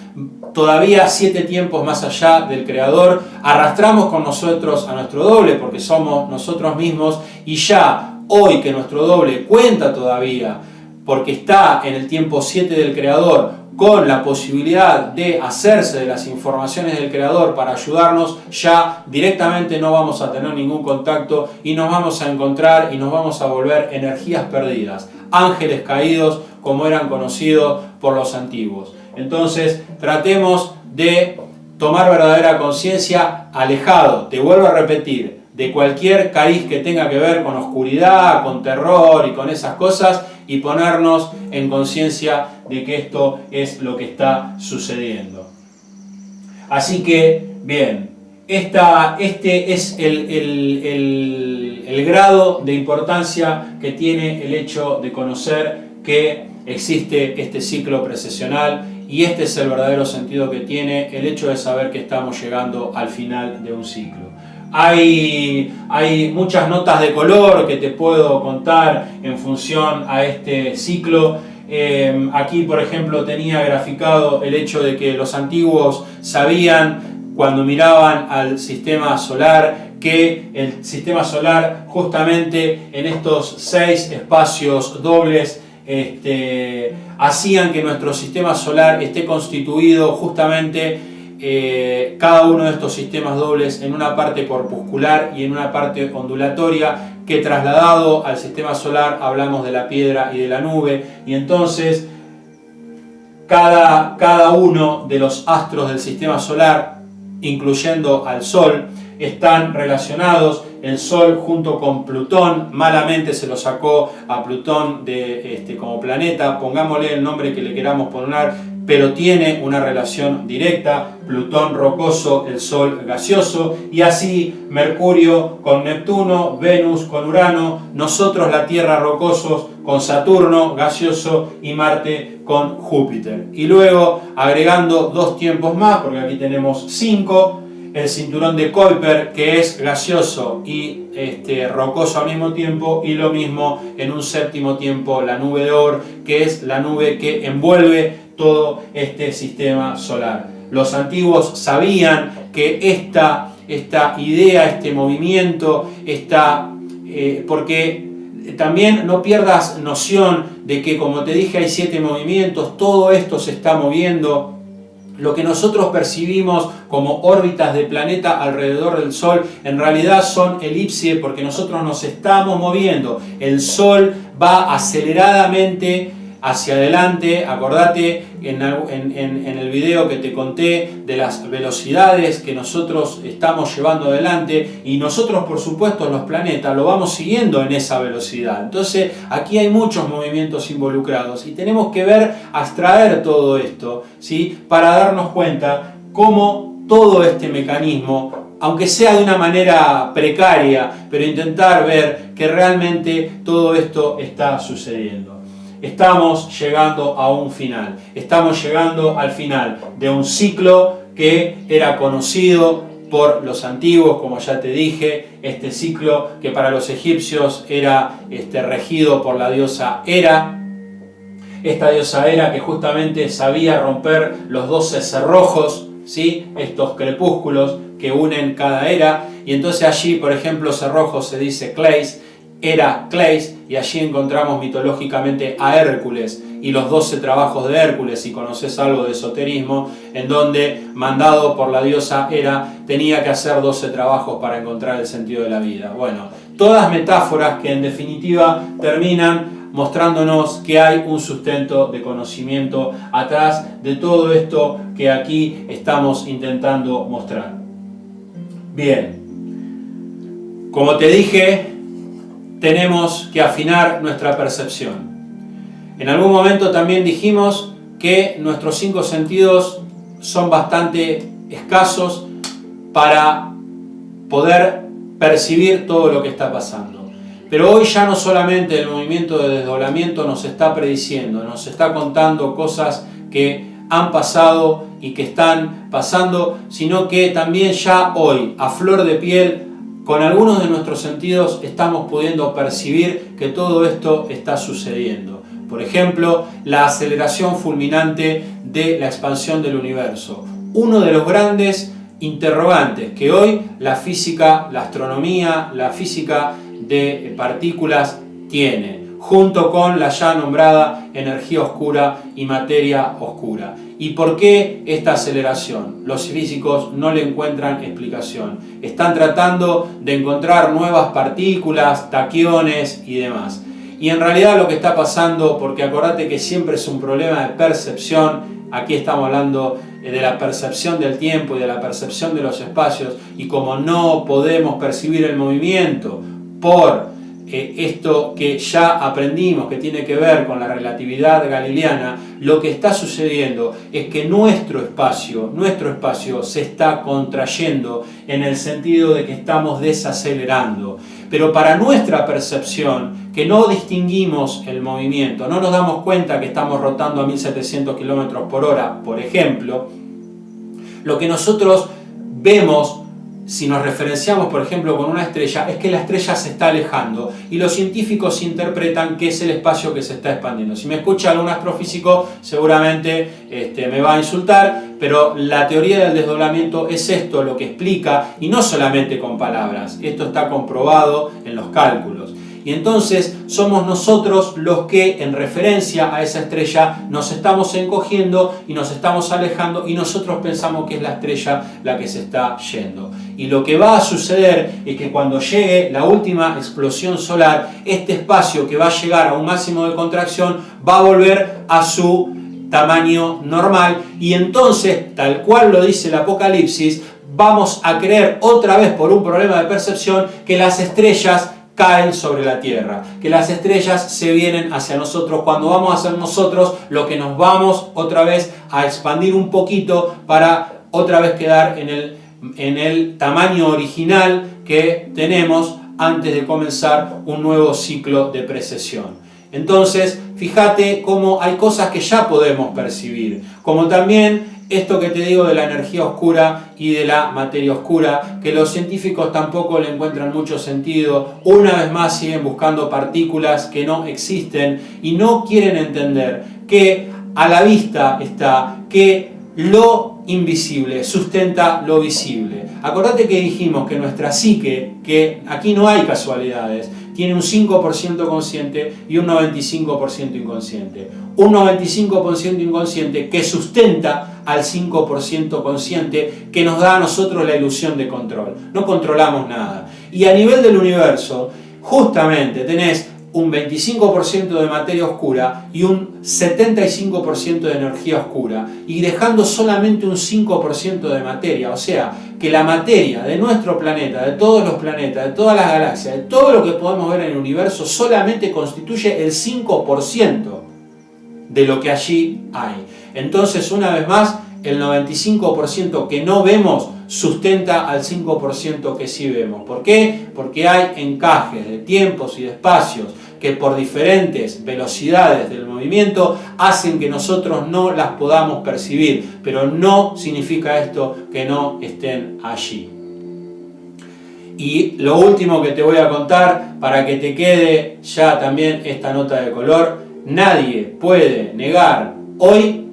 Todavía 7 tiempos más allá del creador, arrastramos con nosotros a nuestro doble porque somos nosotros mismos, y ya hoy que nuestro doble cuenta todavía porque está en el tiempo 7 del creador, con la posibilidad de hacerse de las informaciones del creador para ayudarnos, ya directamente no vamos a tener ningún contacto y nos vamos a encontrar y nos vamos a volver energías perdidas, ángeles caídos como eran conocidos por los antiguos. Entonces tratemos de tomar verdadera conciencia, alejado, te vuelvo a repetir, de cualquier cariz que tenga que ver con oscuridad, con terror y con esas cosas, y ponernos en conciencia de que esto es lo que está sucediendo. Así que, bien, este es el grado de importancia que tiene el hecho de conocer que existe este ciclo precesional, y este es el verdadero sentido que tiene el hecho de saber que estamos llegando al final de un ciclo. Hay muchas notas de color que te puedo contar en función a este ciclo. Aquí, por ejemplo, tenía graficado el hecho de que los antiguos sabían, cuando miraban al sistema solar, que el sistema solar, justamente en estos 6 espacios dobles, hacían que nuestro sistema solar esté constituido justamente cada uno de estos sistemas dobles en una parte corpuscular y en una parte ondulatoria, que trasladado al sistema solar hablamos de la piedra y de la nube, y entonces cada uno de los astros del sistema solar, incluyendo al Sol, están relacionados. El Sol junto con Plutón, malamente se lo sacó a Plutón como planeta, pongámosle el nombre que le queramos poner, pero tiene una relación directa. Plutón rocoso, el Sol gaseoso, y así Mercurio con Neptuno, Venus con Urano, nosotros la Tierra rocosos con Saturno gaseoso y Marte con Júpiter. Y luego agregando 2 tiempos más, porque aquí tenemos 5, el cinturón de Kuiper, que es gaseoso y rocoso al mismo tiempo, y lo mismo en un 7º tiempo la nube de Oort, que es la nube que envuelve todo este sistema solar. Los antiguos sabían que esta idea, este movimiento, porque también no pierdas noción de que, como te dije, hay 7 movimientos, todo esto se está moviendo. Lo que nosotros percibimos como órbitas de planeta alrededor del Sol en realidad son elipses, porque nosotros nos estamos moviendo. El Sol va aceleradamente hacia adelante. Acordate en el video que te conté de las velocidades que nosotros estamos llevando adelante, y nosotros por supuesto los planetas lo vamos siguiendo en esa velocidad. Entonces aquí hay muchos movimientos involucrados y tenemos que abstraer todo esto, ¿sí? Para darnos cuenta cómo todo este mecanismo, aunque sea de una manera precaria, pero intentar ver que realmente todo esto está sucediendo. Estamos llegando a un final. Estamos llegando al final de un ciclo que era conocido por los antiguos, como ya te dije, este ciclo que para los egipcios era regido por la diosa Hera. Esta diosa Hera que justamente sabía romper los 12 cerrojos, ¿sí? Estos crepúsculos que unen cada era, y entonces allí, por ejemplo, cerrojo se dice Cleis, Hera Cleis, y allí encontramos mitológicamente a Hércules y los 12 trabajos de Hércules, si conoces algo de esoterismo, en donde, mandado por la diosa Hera, tenía que hacer 12 trabajos para encontrar el sentido de la vida. Bueno, todas metáforas que en definitiva terminan mostrándonos que hay un sustento de conocimiento atrás de todo esto que aquí estamos intentando mostrar. Bien, como te dije, tenemos que afinar nuestra percepción. En algún momento también dijimos que nuestros 5 sentidos son bastante escasos para poder percibir todo lo que está pasando. Pero hoy ya no solamente el movimiento de desdoblamiento nos está prediciendo, nos está contando cosas que han pasado y que están pasando, sino que también ya hoy, a flor de piel, con algunos de nuestros sentidos estamos pudiendo percibir que todo esto está sucediendo. Por ejemplo, la aceleración fulminante de la expansión del universo. Uno de los grandes interrogantes que hoy la física, la astronomía, la física de partículas tiene, junto con la ya nombrada energía oscura y materia oscura. ¿Y por qué esta aceleración? Los físicos no le encuentran explicación. Están tratando de encontrar nuevas partículas, taquiones y demás. Y en realidad lo que está pasando, porque acordate que siempre es un problema de percepción, aquí estamos hablando de la percepción del tiempo y de la percepción de los espacios, y como no podemos percibir el movimiento por esto que ya aprendimos, que tiene que ver con la relatividad galileana, lo que está sucediendo es que nuestro espacio se está contrayendo en el sentido de que estamos desacelerando. Pero para nuestra percepción, que no distinguimos el movimiento, no nos damos cuenta que estamos rotando a 1700 km por hora, por ejemplo, lo que nosotros vemos, si nos referenciamos, por ejemplo, con una estrella, es que la estrella se está alejando y los científicos interpretan que es el espacio que se está expandiendo. Si me escucha algún astrofísico, seguramente me va a insultar, pero la teoría del desdoblamiento es esto lo que explica, y no solamente con palabras, esto está comprobado en los cálculos. Y entonces somos nosotros los que, en referencia a esa estrella, nos estamos encogiendo y nos estamos alejando, y nosotros pensamos que es la estrella la que se está yendo. Y lo que va a suceder es que cuando llegue la última explosión solar, este espacio que va a llegar a un máximo de contracción va a volver a su tamaño normal, y entonces, tal cual lo dice el Apocalipsis, vamos a creer otra vez, por un problema de percepción, que las estrellas caen sobre la Tierra, que las estrellas se vienen hacia nosotros, cuando vamos a ser nosotros lo que nos vamos otra vez a expandir un poquito para otra vez quedar en el tamaño original que tenemos antes de comenzar un nuevo ciclo de precesión. Entonces, fíjate cómo hay cosas que ya podemos percibir, como también esto que te digo de la energía oscura y de la materia oscura, que los científicos tampoco le encuentran mucho sentido. Una vez más siguen buscando partículas que no existen y no quieren entender que a la vista está que lo invisible sustenta lo visible. Acordate que dijimos que nuestra psique, que aquí no hay casualidades, tiene un 5% consciente y un 95% inconsciente. Un 95% inconsciente que sustenta al 5% consciente, que nos da a nosotros la ilusión de control. No controlamos nada. Y a nivel del universo, justamente tenés un 25% de materia oscura y un 75% de energía oscura, y dejando solamente un 5% de materia. O sea, que la materia de nuestro planeta, de todos los planetas, de todas las galaxias, de todo lo que podemos ver en el universo, solamente constituye el 5% de lo que allí hay. Entonces, una vez más, el 95% que no vemos sustenta al 5% que sí vemos. ¿Por qué? Porque hay encajes de tiempos y de espacios que por diferentes velocidades del movimiento hacen que nosotros no las podamos percibir, pero no significa esto que no estén allí. Y lo último que te voy a contar, para que te quede ya también esta nota de color: nadie puede negar hoy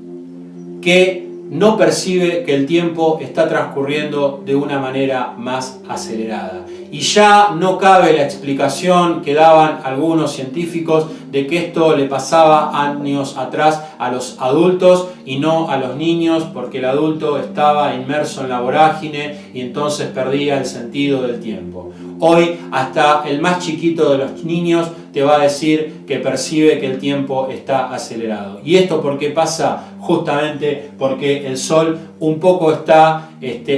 que no percibe que el tiempo está transcurriendo de una manera más acelerada. Y ya no cabe la explicación que daban algunos científicos de que esto le pasaba años atrás a los adultos y no a los niños, porque el adulto estaba inmerso en la vorágine y entonces perdía el sentido del tiempo. Hoy hasta el más chiquito de los niños te va a decir que percibe que el tiempo está acelerado. ¿Y esto por qué pasa? Justamente porque el Sol un poco está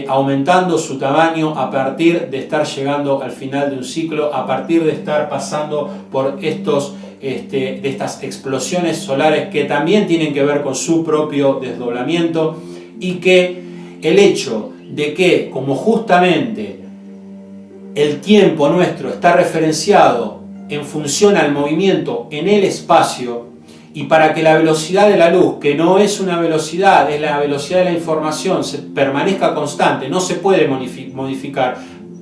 aumentando su tamaño a partir de estar llegando al final de un ciclo, a partir de estar pasando por de estas explosiones solares que también tienen que ver con su propio desdoblamiento, y que el hecho de que, como justamente el tiempo nuestro está referenciado en función al movimiento en el espacio, y para que la velocidad de la luz, que no es una velocidad, es la velocidad de la información, permanezca constante, no se puede modificar,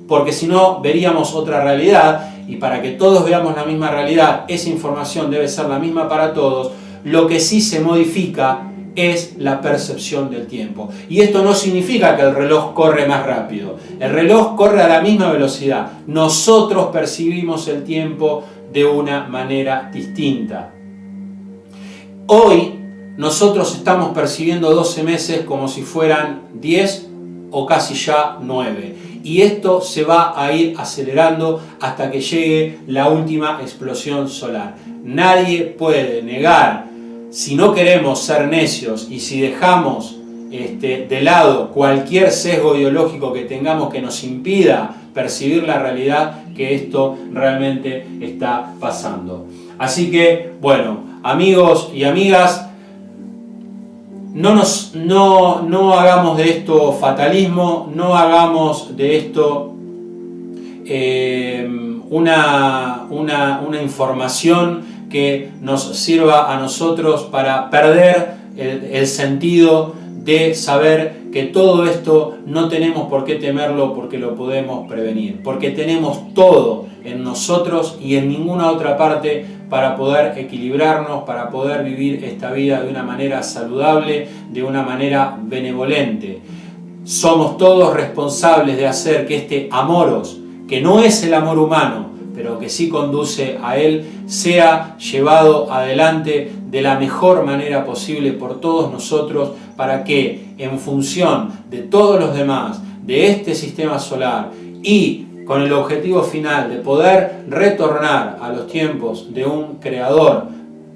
porque si no veríamos otra realidad, y para que todos veamos la misma realidad, esa información debe ser la misma para todos. Lo que sí se modifica es la percepción del tiempo. Y esto no significa que el reloj corre más rápido. El reloj corre a la misma velocidad. Nosotros percibimos el tiempo de una manera distinta. Hoy nosotros estamos percibiendo 12 meses como si fueran 10 o casi ya 9. Y esto se va a ir acelerando hasta que llegue la última explosión solar. Nadie puede negar, si no queremos ser necios y si dejamos de lado cualquier sesgo ideológico que tengamos que nos impida percibir la realidad, que esto realmente está pasando. Así que, bueno, amigos y amigas, no hagamos de esto fatalismo, no hagamos de esto una información que nos sirva a nosotros para perder el sentido de saber que todo esto no tenemos por qué temerlo, porque lo podemos prevenir, porque tenemos todo en nosotros y en ninguna otra parte para poder equilibrarnos, para poder vivir esta vida de una manera saludable, de una manera benevolente. Somos todos responsables de hacer que este amoros, que no es el amor humano, pero que sí conduce a él, sea llevado adelante de la mejor manera posible por todos nosotros, para que en función de todos los demás, de este sistema solar, y con el objetivo final de poder retornar a los tiempos de un creador,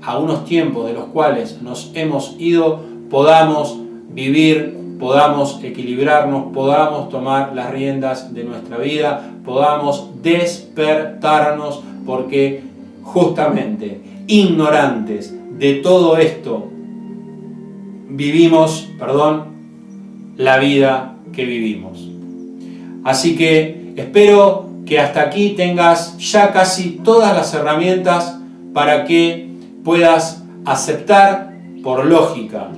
a unos tiempos de los cuales nos hemos ido, podamos vivir, podamos equilibrarnos, podamos tomar las riendas de nuestra vida, podamos despertarnos, porque justamente ignorantes de todo esto vivimos, la vida que vivimos. Así que espero que hasta aquí tengas ya casi todas las herramientas para que puedas aceptar por lógica,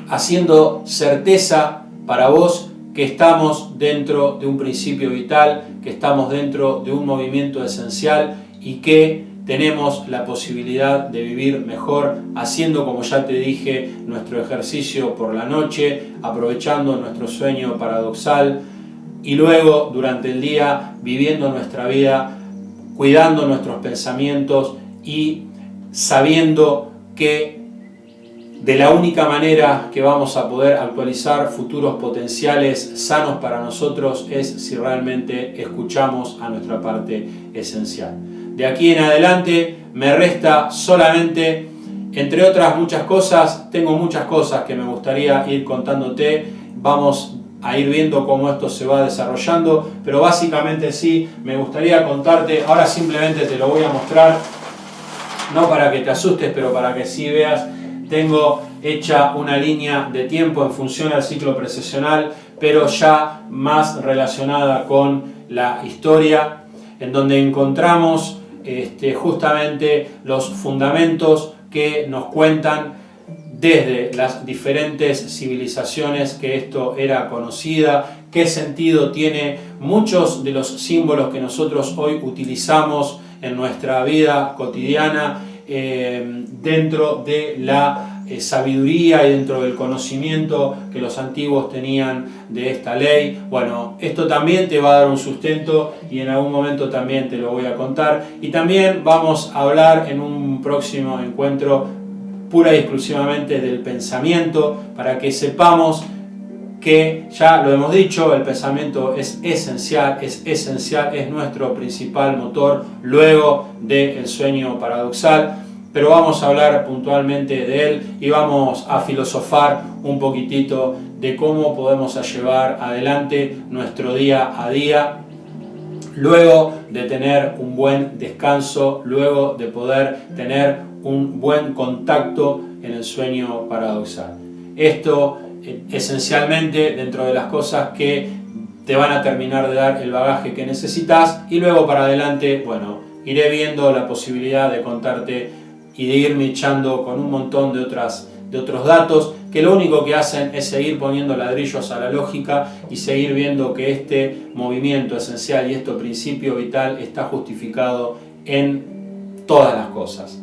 haciendo certeza para vos que estamos dentro de un principio vital, que estamos dentro de un movimiento esencial y que tenemos la posibilidad de vivir mejor haciendo, como ya te dije, nuestro ejercicio por la noche, aprovechando nuestro sueño paradoxal y luego durante el día viviendo nuestra vida, cuidando nuestros pensamientos y sabiendo que de la única manera que vamos a poder actualizar futuros potenciales sanos para nosotros es si realmente escuchamos a nuestra parte esencial. De aquí en adelante me resta solamente, entre otras muchas cosas, tengo muchas cosas que me gustaría ir contándote. Vamos a ir viendo cómo esto se va desarrollando, pero básicamente sí, me gustaría contarte. Ahora simplemente te lo voy a mostrar, no para que te asustes, pero para que sí veas. Tengo hecha una línea de tiempo en función al ciclo precesional, pero ya más relacionada con la historia, en donde encontramos justamente los fundamentos que nos cuentan desde las diferentes civilizaciones que esto era conocida, qué sentido tiene muchos de los símbolos que nosotros hoy utilizamos en nuestra vida cotidiana, dentro de la sabiduría y dentro del conocimiento que los antiguos tenían de esta ley. Bueno, esto también te va a dar un sustento y en algún momento también te lo voy a contar. Y también vamos a hablar en un próximo encuentro pura y exclusivamente del pensamiento, para que sepamos que, ya lo hemos dicho, el pensamiento es esencial, es nuestro principal motor luego del sueño paradoxal, pero vamos a hablar puntualmente de él y vamos a filosofar un poquitito de cómo podemos llevar adelante nuestro día a día, luego de tener un buen descanso, luego de poder tener un buen contacto en el sueño paradoxal. Esto esencialmente dentro de las cosas que te van a terminar de dar el bagaje que necesitas, y luego para adelante, bueno, iré viendo la posibilidad de contarte y de irme echando con un montón de otros datos que lo único que hacen es seguir poniendo ladrillos a la lógica y seguir viendo que este movimiento esencial y este principio vital está justificado en todas las cosas.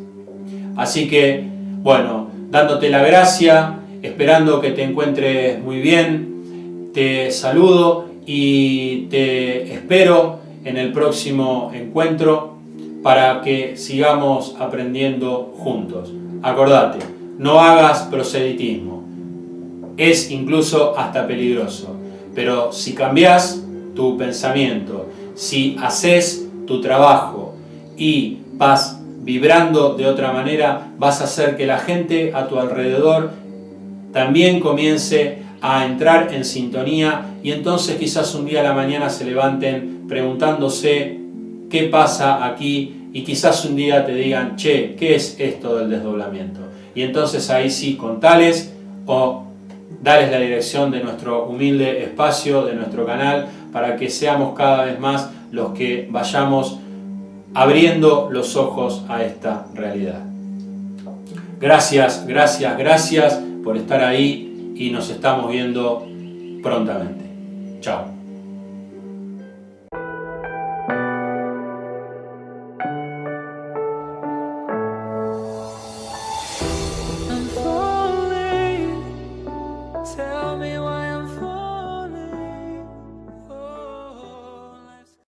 Así que, bueno, dándote la gracia, esperando que te encuentres muy bien, te saludo y te espero en el próximo encuentro para que sigamos aprendiendo juntos. Acordate, no hagas proselitismo, es incluso hasta peligroso, pero si cambias tu pensamiento, si haces tu trabajo y vas vibrando de otra manera, vas a hacer que la gente a tu alrededor también comience a entrar en sintonía, y entonces quizás un día a la mañana se levanten preguntándose qué pasa aquí, y quizás un día te digan, che, ¿qué es esto del desdoblamiento? Y entonces ahí sí, contales o dales la dirección de nuestro humilde espacio, de nuestro canal, para que seamos cada vez más los que vayamos abriendo los ojos a esta realidad. Gracias, gracias, gracias por estar ahí y nos estamos viendo prontamente. Chao.